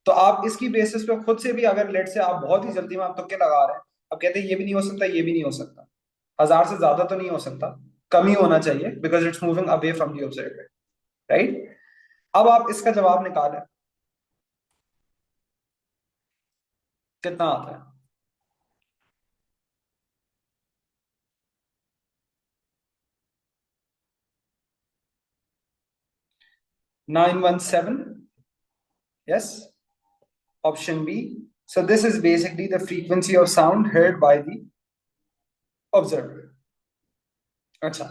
[SPEAKER 1] तो आप इसकी बेसिस पे खुद से भी, अगर लेट से आप बहुत ही जल्दी में आप तुक्के लगा रहे हैं, अब कहते हैं ये भी नहीं हो सकता ये भी नहीं हो सकता, 1000 से ज्यादा तो नहीं हो सकता, कम ही होना चाहिए, because it's moving away from the observer, right. अब आप इसका जवाब निकालें, कितना आता है। 917। Yes, option B. So this is basically the frequency of sound heard by the observer. अच्छा,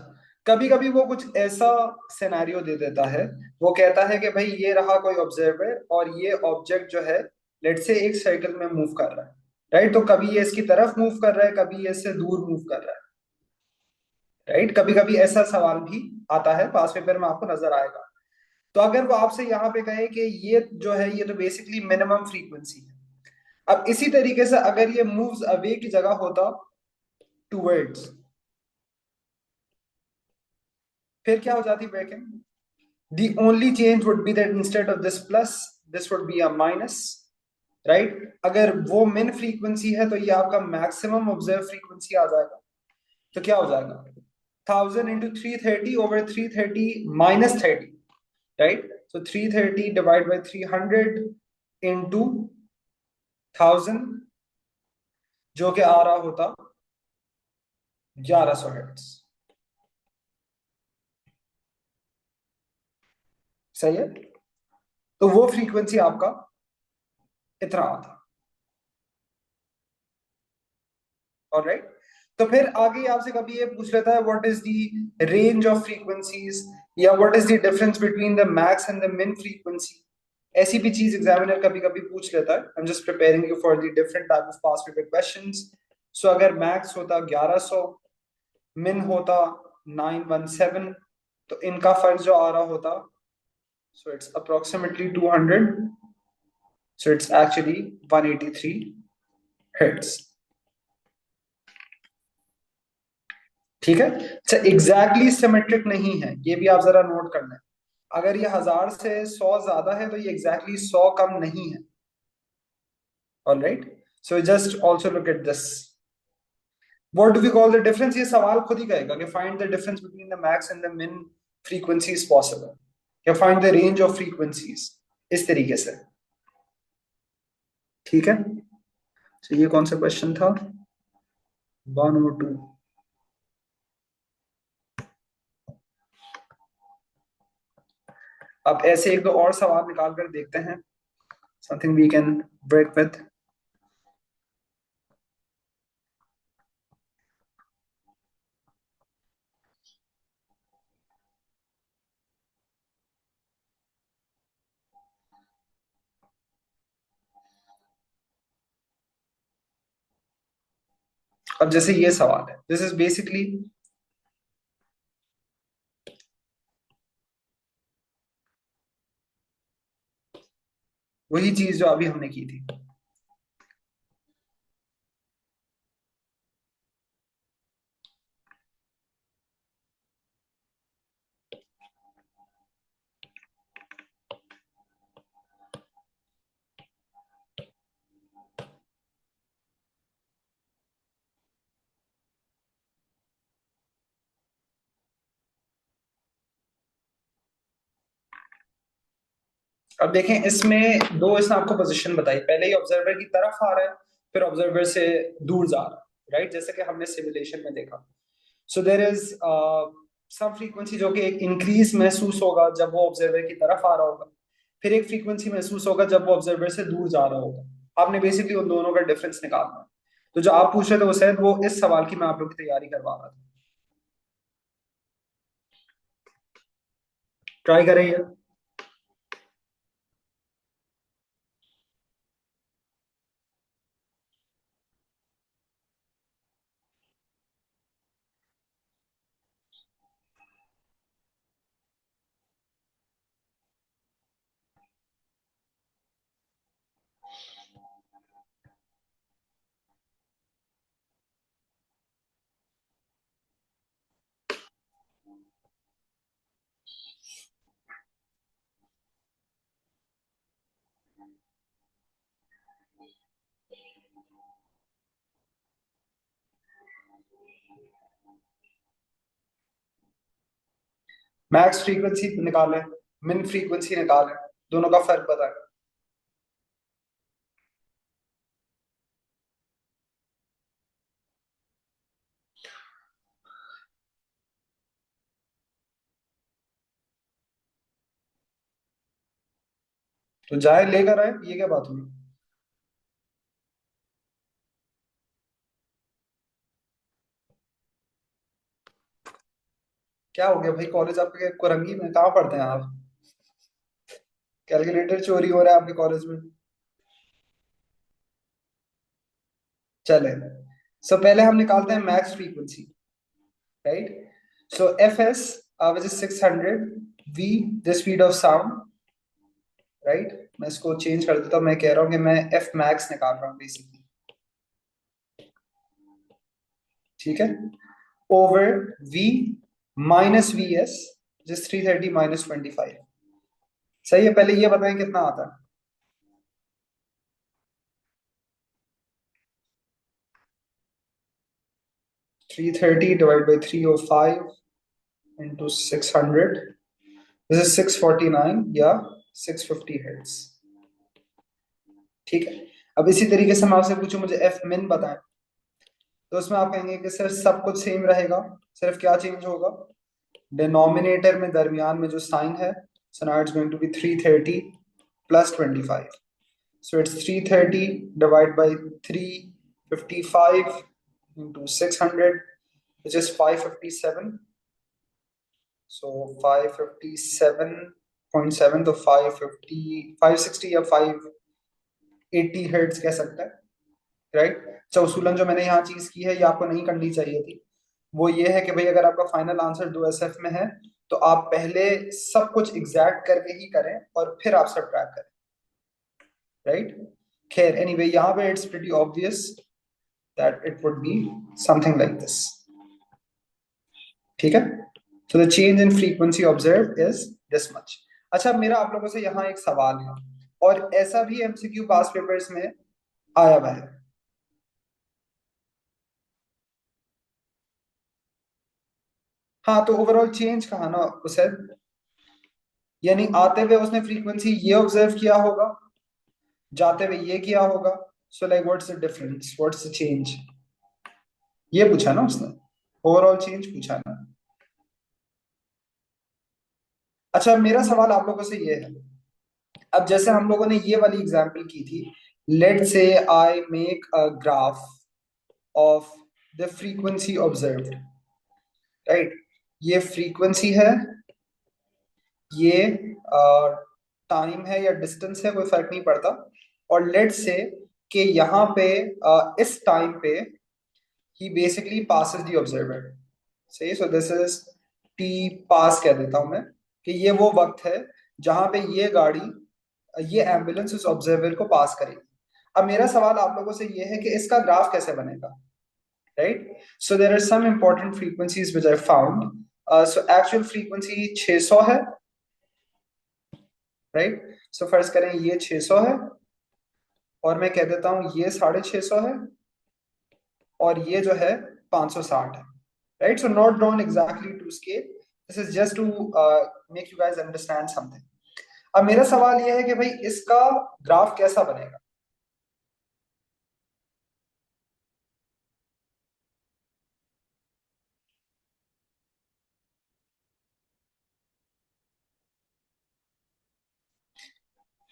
[SPEAKER 1] कभी कभी वो कुछ ऐसा सिनेरियो दे देता है, वो कहता है कि भाई ये रहा कोई ऑब्जर्वर और ये ऑब्जेक्ट जो है लेट से एक सर्कल में मूव कर रहा है, राइट। तो कभी ये इसकी तरफ मूव कर रहा है, कभी ये इससे दूर मूव कर रहा है, राइट। कभी कभी ऐसा सवाल भी आता है, पास पेपर में आपको नजर आएगा। तो अगर वो आपसे यहाँ पे कहे कि ये जो है ये तो बेसिकली मिनिमम फ्रीक्वेंसी है, अब इसी तरीके से अगर ये मूव्स अवे की जगह होता टूवर्ड्स, फिर क्या हो जाती breaking. The only change would be that instead of this plus, this would be a minus, right? अगर वो मिन फ्रीक्वेंसी है तो ये आपका मैक्सिमम ऑब्जर्व फ्रीक्वेंसी आ जाएगा। तो क्या हो जाएगा, 1000 into 330 over 330 minus 30, right. so 330 divide by 300 into 1000, जो कि आ रहा होता 1100 हर्ट्ज। सही है। तो वो फ्रीक्वेंसी आपका इतना आता, ऑलराइट। तो फिर आगे आपसे कभी ये पूछ लेता है what is the range of frequencies, या what is the difference between the max and the min frequency. ऐसी भी चीज एग्जामिनर कभी कभी पूछ लेता है। I am just preparing you for the different type of past paper questions. So अगर मैक्स होता 1100, मिन होता 917, तो इनका फर्क जो आ रहा होता, so it's approximately 200, so it's actually 183 hertz. ठीक है, अच्छा एग्जैक्टली सिमेट्रिक नहीं है, ये भी आप जरा नोट करना है। अगर ये 1000 से 100 ज्यादा है तो ये एग्जैक्टली 100 कम नहीं है। All right, so just also look at this. What do we call the difference, ये सवाल खुद ही कहेगा कि find the difference between the max and the min frequencies possible, या find the range of frequencies, इस तरीके से। ठीक है, तो ये कौन सा क्वेश्चन था, 102। अब ऐसे एक दो और सवाल निकाल कर देखते हैं, something we can work with. अब जैसे ये सवाल है, दिस इज बेसिकली वही चीज जो अभी हमने की थी। अब देखें, इसमें दो इसने आपको पोजीशन बताई, पहले ही ऑब्जर्वर की तरफ आ रहा है, फिर ऑब्जर्वर से दूर जा रहा है, राइट, जैसे कि हमने सिमुलेशन में देखा। सो देर इज सम फ्रीक्वेंसी जो कि एक इंक्रीज महसूस होगा जब वो ऑब्जर्वर की तरफ आ रहा होगा, फिर एक फ्रीक्वेंसी महसूस होगा जब वो ऑब्जर्वर से दूर जा रहा होगा। आपने बेसिकली उन दोनों का डिफरेंस निकालना है। तो जो आप पूछ रहे थे वो शायद वो इस सवाल की मैं आप लोग की तैयारी करवा रहा था। ट्राई करें ये। मैक्स फ्रीक्वेंसी निकालें, मिन फ्रीक्वेंसी निकालें, दोनों का फर्क बताएं। तो जाए लेकर आए, ये क्या बात हुई। क्या हो गया भाई, कॉलेज आपके कोरंगी में कहाँ पढ़ते हैं आप। कैलकुलेटर चोरी हो रहा है आपके कॉलेज में। चले, सो पहले हम निकालते हैं max frequency, right. So f s which is 600, v the speed of sound, right. मैं इसको चेंज कर देता हूँ, मैं कह रहा हूँ कि मैं एफ मैक्स निकाल रहा हूँ बेसिकली। ठीक है, over v minus v s जिस 330 माइनस 25। सही है, पहले ये बताएं कितना आता है। 330 divide by 305 into 600, this is 649 या 650 हर्ट्ज। ठीक है, अब इसी तरीके से मैं आपसे पूछूं मुझे एफ मिन बताएं, तो उसमें आप कहेंगे कि सर सब कुछ सेम रहेगा, सिर्फ क्या चेंज होगा, डिनोमिनेटर में दरमियान में जो साइन है, so now it's going to be 330 plus 25। So it's 330 divide by 355 into 600, which is 557. So 557.7, तो 550 560 या 580 हर्ट्ज कह सकता है, राइट। चौसूलन जो मैंने यहाँ चीज की है ये आपको नहीं करनी चाहिए थी। वो ये है कि भाई अगर आपका फाइनल आंसर 2SF में है तो आप पहले सब कुछ एग्जैक्ट करके ही करें और फिर आप सब्ट्रैक्ट करें, राइट। खैर एनीवे, यहाँ पे it's pretty obvious that it would be something like this. ठीक है, so the change in frequency observed is this much. अच्छा, मेरा आप लोगों से यहाँ एक सवाल है, और ऐसा भी एमसीक्यू पास पेपर्स में आया हुआ है। हाँ, तो ओवरऑल चेंज कहा ना उसे, यानी आते हुए उसने फ्रीक्वेंसी ये ऑब्जर्व किया होगा, जाते हुए ये किया होगा। So like what's the difference, what's the change, ये पूछा ना उसने, ओवरऑल चेंज पूछा ना। अच्छा, मेरा सवाल आप लोगों से ये है, अब जैसे हम लोगों ने ये वाली एग्जांपल की थी, लेट से I make a graph of the frequency observed, right, ये फ्रीक्वेंसी है, ये टाइम है या डिस्टेंस है, कोई फर्क नहीं पड़ता, और लेट से कि यहाँ पे इस टाइम पे ही बेसिकली passes the observer, सही। सो दिस इज टी पास कह देता हूं मैं, कि ये वो वक्त है जहां पे ये गाड़ी, ये एम्बुलेंस उस ऑब्जर्वर को पास करेगी। अब मेरा सवाल आप लोगों से ये है कि इसका ग्राफ कैसे बनेगा, right. So there are some important frequencies which I found. So actual frequency 600 है, राइट। सो फर्ज करें ये 600 है, और मैं कह देता हूं ये 650 है, और ये जो है 560 है, right. So not drawn exactly to scale, this is just to make you guys understand something. अब मेरा सवाल ये है कि भाई इसका ग्राफ कैसा बनेगा।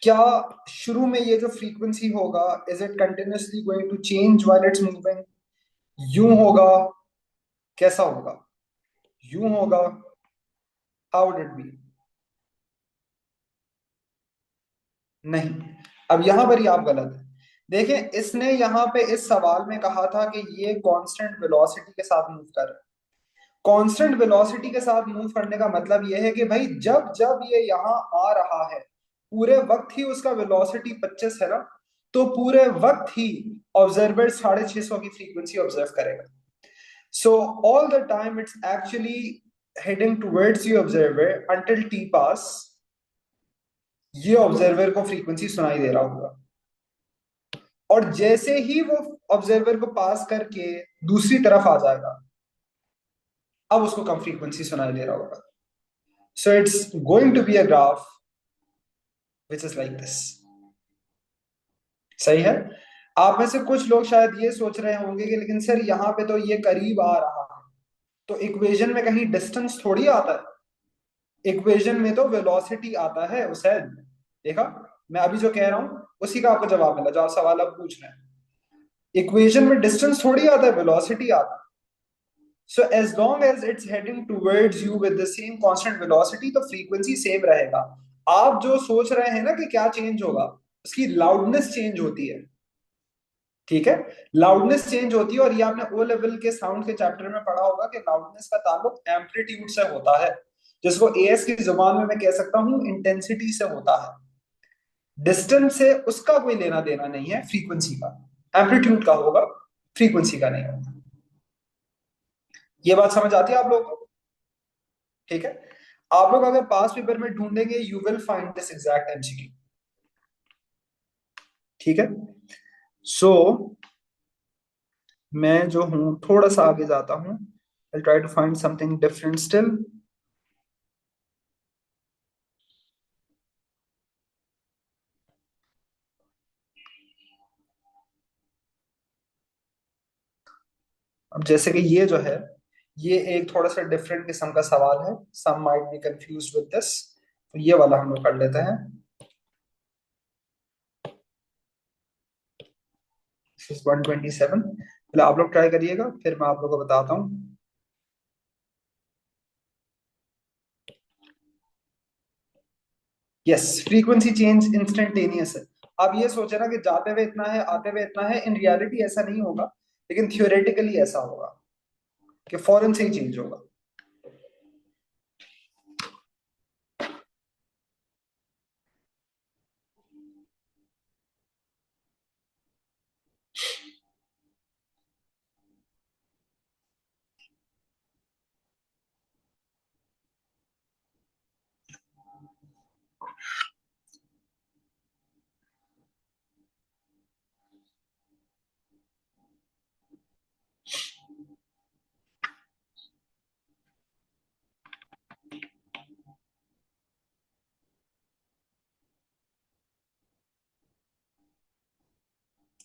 [SPEAKER 1] क्या शुरू में ये जो फ्रीक्वेंसी होगा, is it continuously going to change while it's moving, यूं होगा, कैसा होगा, यूं होगा, हाउ वुड इट बी। नहीं, अब यहां पर ही आप गलत है। देखें, इसने यहां पे इस सवाल में कहा था कि ये कांस्टेंट वेलोसिटी के साथ मूव कर रहा है। कांस्टेंट वेलोसिटी के साथ मूव करने का मतलब ये है कि भाई जब जब ये यहाँ आ रहा है, पूरे वक्त ही उसका वेलोसिटी 25 है ना, तो पूरे वक्त ही ऑब्जर्वर 650 की फ्रीक्वेंसी ऑब्जर्व करेगा। So all the time it's actually heading towards you observer until T pass, ये ऑब्जर्वर को फ्रीक्वेंसी सुनाई दे रहा होगा, और जैसे ही वो ऑब्जर्वर को पास करके दूसरी तरफ आ जाएगा, अब उसको कम फ्रीक्वेंसी सुनाई दे रहा होगा। So it's going to be a graph which is like this, सही है। आप में से कुछ लोग शायद ये सोच रहे होंगे कि लेकिन सर यहाँ पे तो ये करीब आ रहा है, तो इक्वेशन में कहीं डिस्टेंस थोड़ी आता है, इक्वेशन में तो वेलोसिटी आता है उसे, देखा, मैं अभी जो कह रहा हूं उसी का आपको जवाब मिला जो आप सवाल अब पूछ रहे हैं। इक्वेशन में डिस्टेंस थोड़ी आता है, वेलोसिटी आता है। So as long as it's heading towards you with the same constant velocity, तो फ्रीक्वेंसी सेम रहेगा। आप जो सोच रहे हैं ना कि क्या चेंज होगा, उसकी लाउडनेस चेंज होती है, ठीक है, लाउडनेस चेंज होती है। और ये आपने ओ लेवल के साउंड के चैप्टर में पढ़ा होगा कि लाउडनेस का ताल्लुक एम्पलीट्यूड से होता है, जिसको एएस की जुबान में मैं कह सकता हूं इंटेंसिटी से होता है। डिस्टेंस से उसका कोई लेना देना नहीं है, फ्रीक्वेंसी का, एम्पलीट्यूड का होगा, फ्रीक्वेंसी का नहीं होगा। ये बात समझ आती है आप लोगों को, ठीक है। आप लोग अगर पास पेपर में ढूंढेंगे you will find this exact MCQ, ठीक है। सो मैं जो हूं थोड़ा सा आगे जाता हूं, I try to find something different still. अब जैसे कि ये जो है, ये एक थोड़ा सा डिफरेंट किस्म का सवाल है, some might be confuse with this, तो ये वाला हम लोग कर लेते हैं। दिस इज 127, पहले आप लोग ट्राई करिएगा, फिर मैं आप लोगों को बताता हूँ। यस, फ्रीक्वेंसी चेंज इंस्टेंटेनियस है। आप ये सोचे ना कि जाते हुए इतना है, आते हुए इतना है, इन रियलिटी ऐसा नहीं होगा, लेकिन थियोरेटिकली ऐसा होगा कि फौरन से ही चेंज होगा।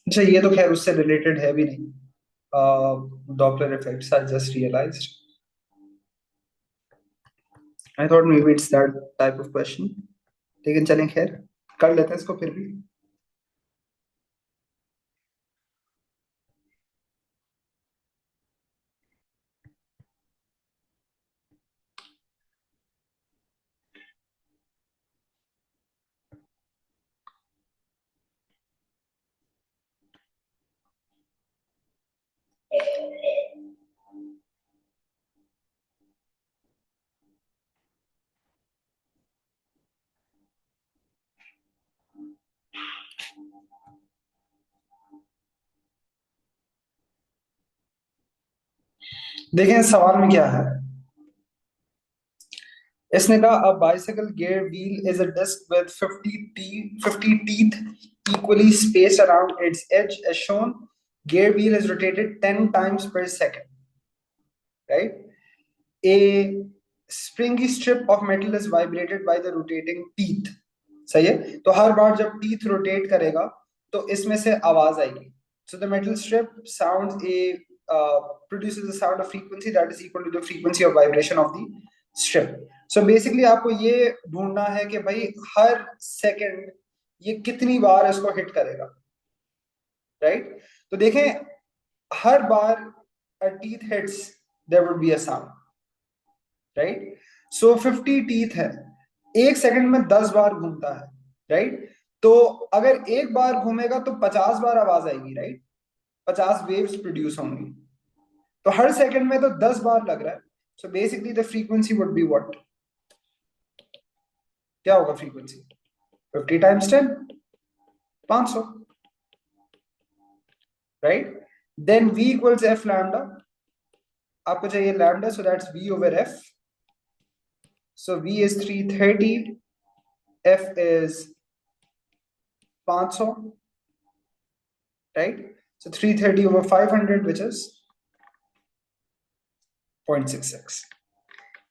[SPEAKER 1] अच्छा, ये तो खैर उससे रिलेटेड है भी नहीं, Doppler effects I just realized. I thought maybe it's that type of question, लेकिन चलें खैर, कर लेते हैं इसको फिर भी। देखें सवाल में क्या है। इसने कहा, a bicycle gear wheel is a disc with 50 teeth equally spaced around its edge as shown. Gear wheel is rotated 10 times per second, right? A springy strip of metal is vibrated by the rotating teeth. सही है, तो हर बार जब टीथ रोटेट करेगा तो इसमें से आवाज आएगी। So the metal strip sounds produces a sound of frequency that is equal to the frequency of vibration of the strip. So basically आपको ये ढूंढना है कि भाई हर सेकंड ये कितनी बार इसको हिट करेगा, राइट? तो देखें, हर बार a teeth hits there would be a sound, right? So 50 teeth है, एक सेकंड में 10 बार घूमता है, राइट? तो अगर एक बार घूमेगा तो 50 बार आवाज आएगी, राइट? 50 वेव्स प्रोड्यूस होंगी, तो हर सेकंड में तो 10 बार लग रहा है। So basically the frequency would be what? क्या होगा frequency? 50 times 10, 500, right? Then v equals f lambda, आपको चाहिए lambda, so that's v over f. So v is 330, f is 500, right? So 330 over 500, which is 0.66.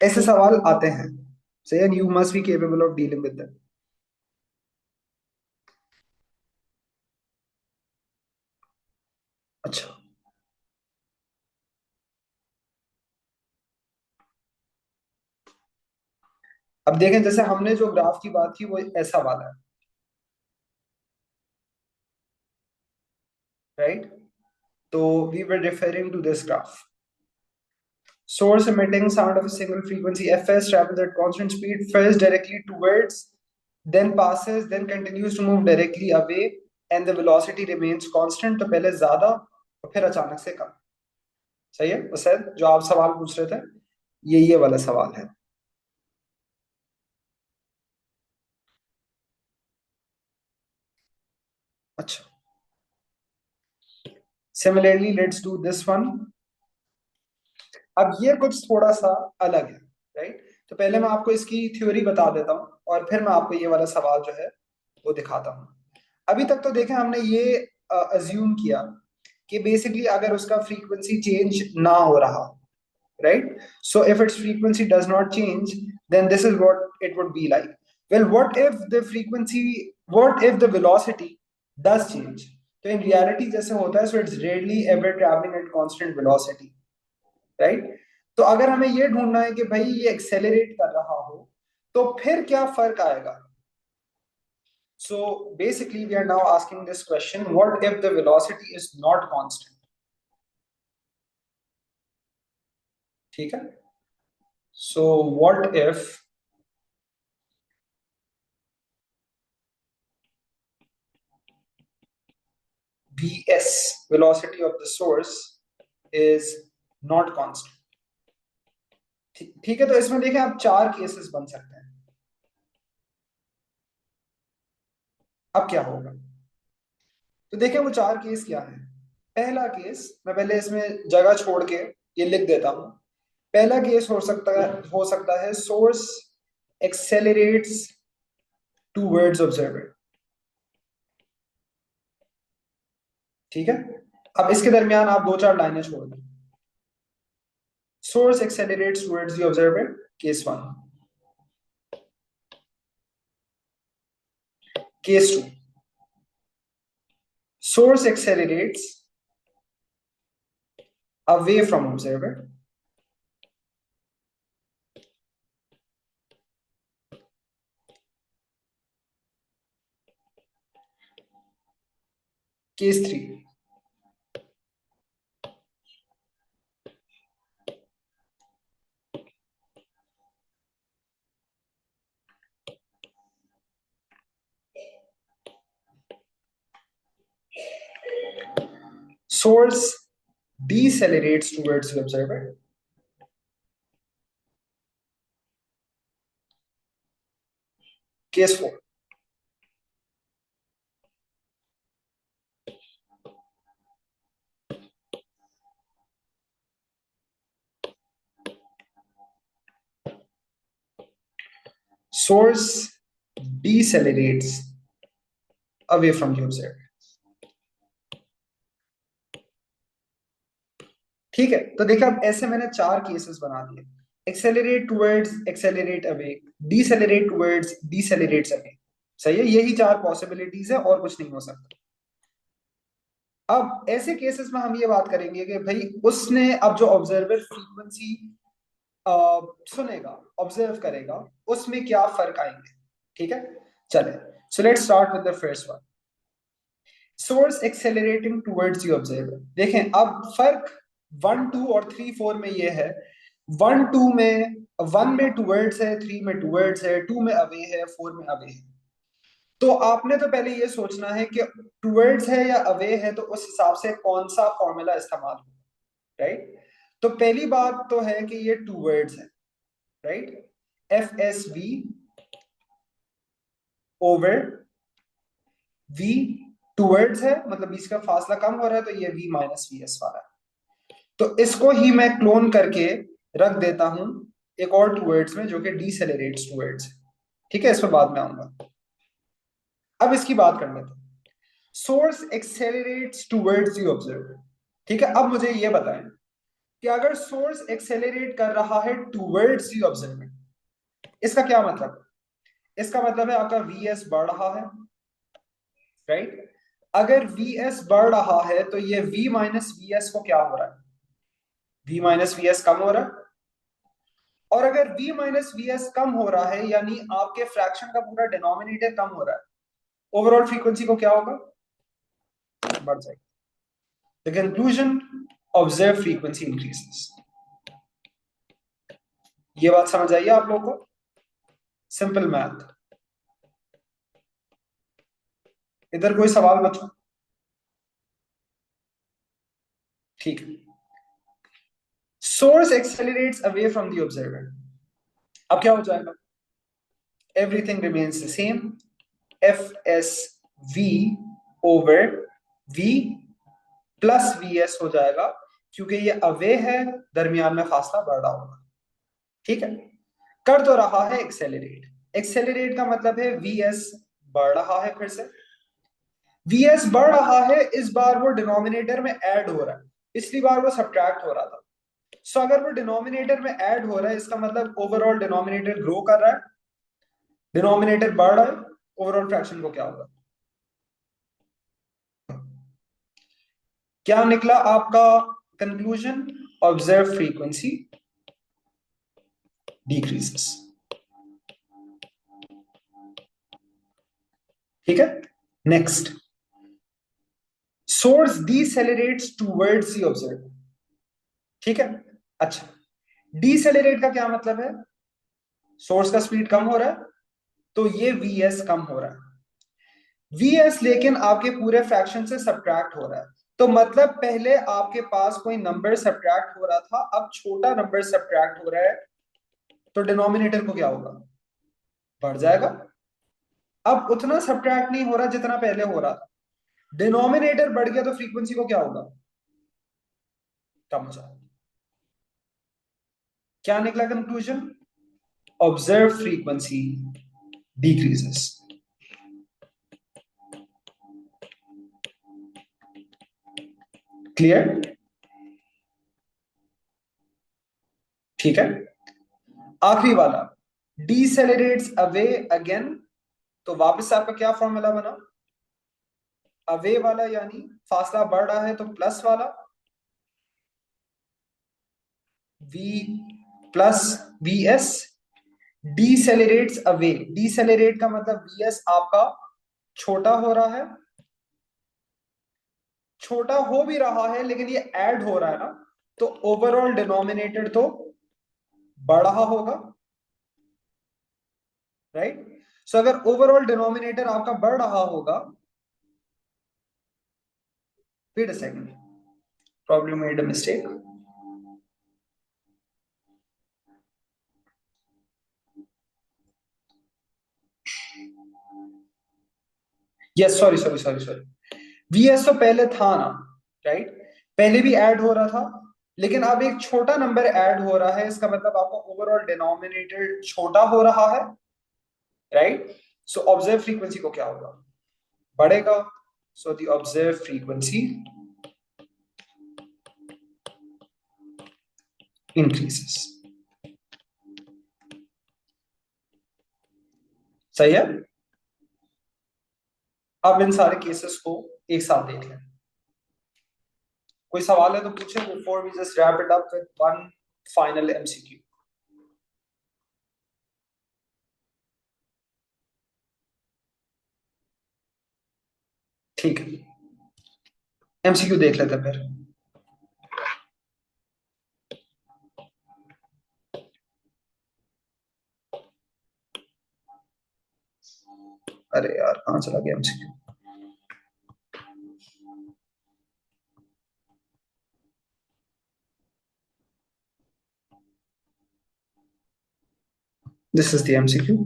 [SPEAKER 1] ऐसे सवाल आते हैं, so and you must be capable of dealing with them. अच्छा, अब देखें, जैसे हमने जो ग्राफ की बात की वो ऐसा वाला है, राइट? तो we were referring to this graph. Source emitting sound of a single frequency fs travels at constant speed first directly towards, then passes, then continues to move directly away, and the velocity remains constant. तो पहले ज्यादा और फिर अचानक से कम। सही है उस्ताद, जो आप सवाल पूछ रहे थे ये वाला सवाल है। अच्छा, similarly let's do this one. अब ये कुछ थोड़ा सा अलग है, राइट? तो पहले मैं आपको इसकी थ्योरी बता देता हूँ और फिर मैं आपको ये वाला सवाल जो है वो दिखाता हूँ। अभी तक तो देखें हमने ये अज्यूम किया कि बेसिकली अगर उसका फ्रीक्वेंसी चेंज ना हो रहा, right? So if its frequency does not change, then this is what it would be like. Well, what if the velocity does change? तो in reality जैसे होता है, so it's rarely ever traveling at constant velocity, right? तो अगर हमें ये ढूंढना है कि भाई ये एक्सेलरेट कर रहा हो तो फिर क्या फर्क आएगा? So basically we are now asking this question, what if the velocity is not constant? ठीक है, so what if Vs, velocity of the source, is not constant? ठीक है, तो इसमें देखें आप चार केसेस बन सकते हैं। अब क्या होगा? तो देखें वो चार केस क्या है। पहला केस, मैं पहले इसमें जगह छोड़ के ये लिख देता हूं। पहला केस हो सकता है सोर्स एक्सेलरेट्स टूवर्ड्स ऑब्जर्वर। ठीक है, अब इसके दरमियान आप दो चार लाइनें छोड़ दें। Source accelerates towards the observer, case one. Case two, source accelerates away from observer. Case 3. Source decelerates towards the observer. Case 4. Source decelerates away from the observer. ठीक है, तो देखिए अब ऐसे मैंने 4 केसेस बना दिए। Accelerate towards, accelerate away, decelerate towards, decelerates away. सही है, यही 4 पॉसिबिलिटीज है और कुछ नहीं हो सकता। अब ऐसे केसेस में हम ये बात करेंगे कि भाई उसने अब जो ऑब्जर्वर फ्रीक्वेंसी सुनेगा, ऑब्जर्व करेगा, उसमें क्या फर्क आएंगे। ठीक है, चले, so let's start with the first one. Source accelerating towards the observer. देखें अब फर्क 1 2 और 3 4 में ये है, 1 2 में, 1 में टुवर्ड्स है, 3 में टुवर्ड्स है, 2 में अवे है, 4 में अवे है। तो आपने तो पहले ये सोचना है कि टुवर्ड्स है या अवे है, तो उस हिसाब से कौन सा फॉर्मूला इस्तेमाल होगा, राइट। तो पहली बात तो है कि ये टुवर्ड्स है, right. F s v over v, towards है मतलब बीच का फासला कम हो रहा है, तो ये वी माइनस वी एस वाला है। तो इसको ही मैं क्लोन करके रख देता हूं एक और टुवर्ड्स में, जो कि डीसेलरेट्स टुवर्ड्स। ठीक है, इस पर बाद में आऊंगा। अब इसकी बात कर लेते हैं। Source accelerates towards the observer. ठीक है, अब मुझे ये बताएं कि अगर सोर्स एक्सेलरेट कर रहा है टुवर्ड्स द ऑब्जर्वर, इसका क्या मतलब है? इसका मतलब है आपका वीएस बढ़ रहा है, राइट। अगर वीएस बढ़ रहा है तो ये वी माइनस वी एस को क्या हो रहा है? वी माइनस वी एस कम हो रहा है। और अगर v माइनस वी एस कम हो रहा है, यानी आपके फ्रैक्शन का पूरा डिनोमिनेटर कम हो रहा है, ओवरऑल फ्रीक्वेंसी को क्या होगा? बढ़ जाएगी। The conclusion, observe frequency increases. ये बात समझ आई आप लोगों को? Simple math. इधर कोई सवाल बच्चों? ठीक है। Source accelerates away from the observer. अब क्या हो जाएगा? Everything remains the same, f s v over v plus we s हो जाएगा, क्योंकि ये अवे है, दरमियान में फासला बढ़ रहा होगा। ठीक है, कर तो रहा है एक्सेलरेट। एक्सेलरेट का मतलब है वी एस बढ़ रहा है, फिर से वी एस बढ़ रहा है, इस बार वो डिनोमिनेटर में ऐड हो रहा है, पिछली बार वो सब्ट्रैक्ट हो रहा था। सो अगर वो डिनोमिनेटर में ऐड हो रहा है, इसका मतलब ओवरऑल डिनोमिनेटर ग्रो कर रहा है, डिनोमिनेटर बढ़ रहा है, ओवरऑल फ्रैक्शन को क्या होगा? क्या निकला आपका कंक्लूजन? Observe frequency decreases. ठीक है, next, source decelerates towards the observer. ठीक है, अच्छा, डिसेलरेट का क्या मतलब है? सोर्स का स्पीड कम हो रहा है, तो ये वीएस कम हो रहा है। वीएस लेकिन आपके पूरे फ्रैक्शन से सब्ट्रैक्ट हो रहा है, तो मतलब पहले आपके पास कोई नंबर सब्ट्रैक्ट हो रहा था, अब छोटा नंबर सब्ट्रैक्ट हो रहा है, तो डिनोमिनेटर को क्या होगा? बढ़ जाएगा। अब उतना सब्ट्रैक्ट नहीं हो रहा जितना पहले हो रहा था, डिनोमिनेटर बढ़ गया, तो फ्रीक्वेंसी को क्या होगा? कम हो जाएगा। क्या निकला conclusion? Observe frequency decreases. Clear? ठीक है, आखिरी वाला, डिसेलरेट्स अवे अगेन, तो वापस आपका क्या फॉर्मूला बना? अवे वाला यानी फासला बढ़ रहा है तो प्लस वाला, V plus we S. Decelerates away, decelerate का मतलब वी एस आपका छोटा हो रहा है, छोटा हो भी रहा है लेकिन ये ऐड हो रहा है ना, तो ओवरऑल डिनोमिनेटर तो बढ़ा होगा, राइट। सो अगर ओवरऑल डिनोमिनेटर आपका बढ़ रहा होगा, wait a second, problem made a mistake. Yes, sorry sorry sorry sorry, v s पहले था ना, राइट, पहले भी ऐड हो रहा था, लेकिन अब एक छोटा नंबर ऐड हो रहा है, इसका मतलब आपका ओवरऑल डिनोमिनेटर छोटा हो रहा है, राइट। सो ऑब्जर्व फ्रीक्वेंसी को क्या होगा, बढ़ेगा। So the observe frequency increases. सही है। अब इन सारे केसेस को एक साथ देख लें। कोई सवाल है तो पूछे before we just wrap it up with one final MCQ. ठीक है, एमसीक्यू देख लेते हैं फिर। अरे यार कहाँ चला गया MCQ. This is the MCQ.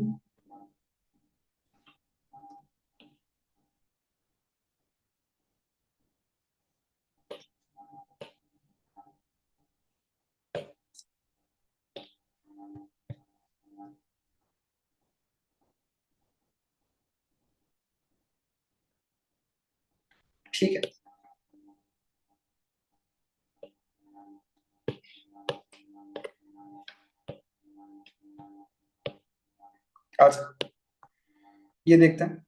[SPEAKER 1] ठीक है, अच्छा ये देखते हैं।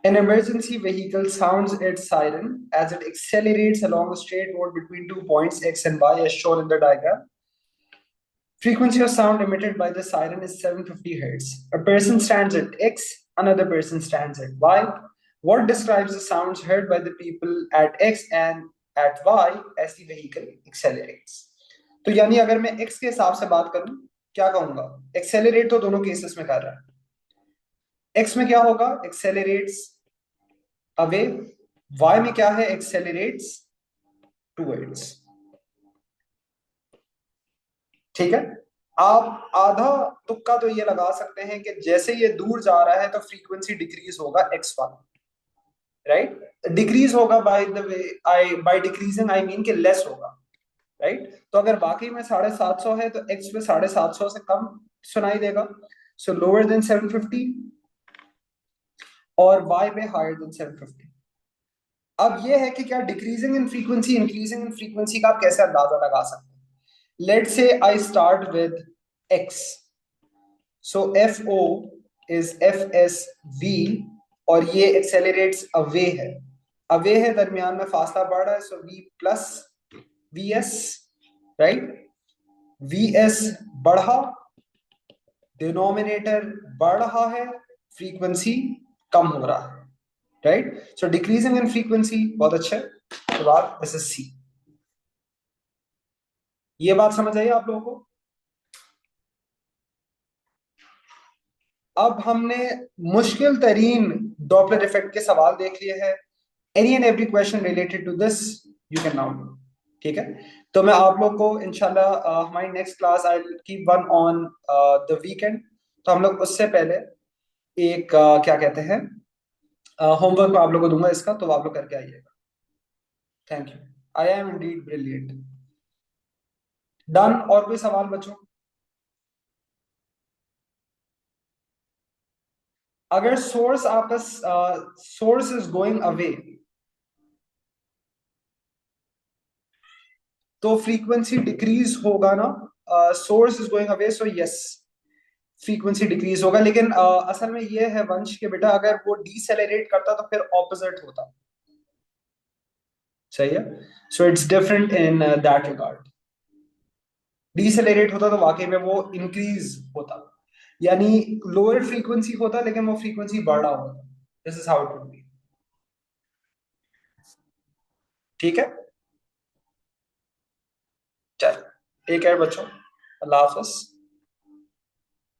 [SPEAKER 1] An emergency vehicle sounds its siren as it accelerates along a straight road between 2 points X and Y as shown in the diagram. Frequency of sound emitted by the siren is 750 Hz. A person stands at X, another person stands at Y. What describes the sounds heard by the people at X and at Y as the vehicle accelerates? तो यानी अगर मैं X के हिसाब से बात करूं, क्या कहूंगा, एक्सेलरेट तो दोनों केसेस में कर रहा है। X में क्या होगा, एक्सेलरेट्स अवे, वाई में क्या है, एक्सेलरेट्स टूवर्ड्स। ठीक है। आप आधा तुक्का तो ये लगा सकते हैं कि जैसे ये दूर जा रहा है तो फ्रीक्वेंसी डिक्रीज होगा एक्स वन, राइट। डिक्रीज होगा by the way, I by decreasing I mean कि लेस होगा, राइट। तो अगर बाकी में 750 है तो एक्स पे 750 से कम सुनाई देगा, सो लोअर देन 750, और वाई पे हायर देन 750। अब ये है कि क्या decreasing in frequency increasing in frequency का आप कैसे अंदाजा लगा सकते हैं। Let's say I start with x, so F O is f s v, और ये एक्सेलरेट्स अवे है, अवे है, दरमियान में फासला बढ़ रहा है, so v plus we s, right. V s बढ़ा, डिनोमिनेटर बढ़ रहा है, फ्रीक्वेंसी कम हो रहा है, right. So decreasing in frequency, बहुत अच्छा है। तो बात दिस इज सी। ये बात समझ आई आप लोगों को। अब हमने मुश्किल तरीन डॉपलर इफेक्ट के सवाल देख लिए हैं। Any and every question related to this you can now do. ठीक है, तो मैं आप लोग को इंशाल्लाह हमारी next class I will keep one on the weekend, तो हम लोग उससे पहले एक क्या कहते हैं होमवर्क आप लोग को दूंगा इसका, तो आप लोग करके आइएगा। Thank you. I am Indeed brilliant. Done, और कोई सवाल बच्चों। अगर सोर्स आपका सोर्स इज गोइंग अवे तो फ्रीक्वेंसी डिक्रीज होगा ना, source is going away, so yes frequency decrease होगा, लेकिन असल में ये है वंश के बेटा, अगर वो डिसेलेरेट करता तो फिर ऑपोजिट होता। सही है। So it's different in that regard. Decelerate होता तो वाकई में वो इंक्रीज होता, यानी लोअर फ्रीक्वेंसी होता लेकिन वो फ्रीक्वेंसी बढ़ रहा होता। This is how it would B. ठीक है। चल, टेक केयर बच्चों, अल्लाह हाफिज।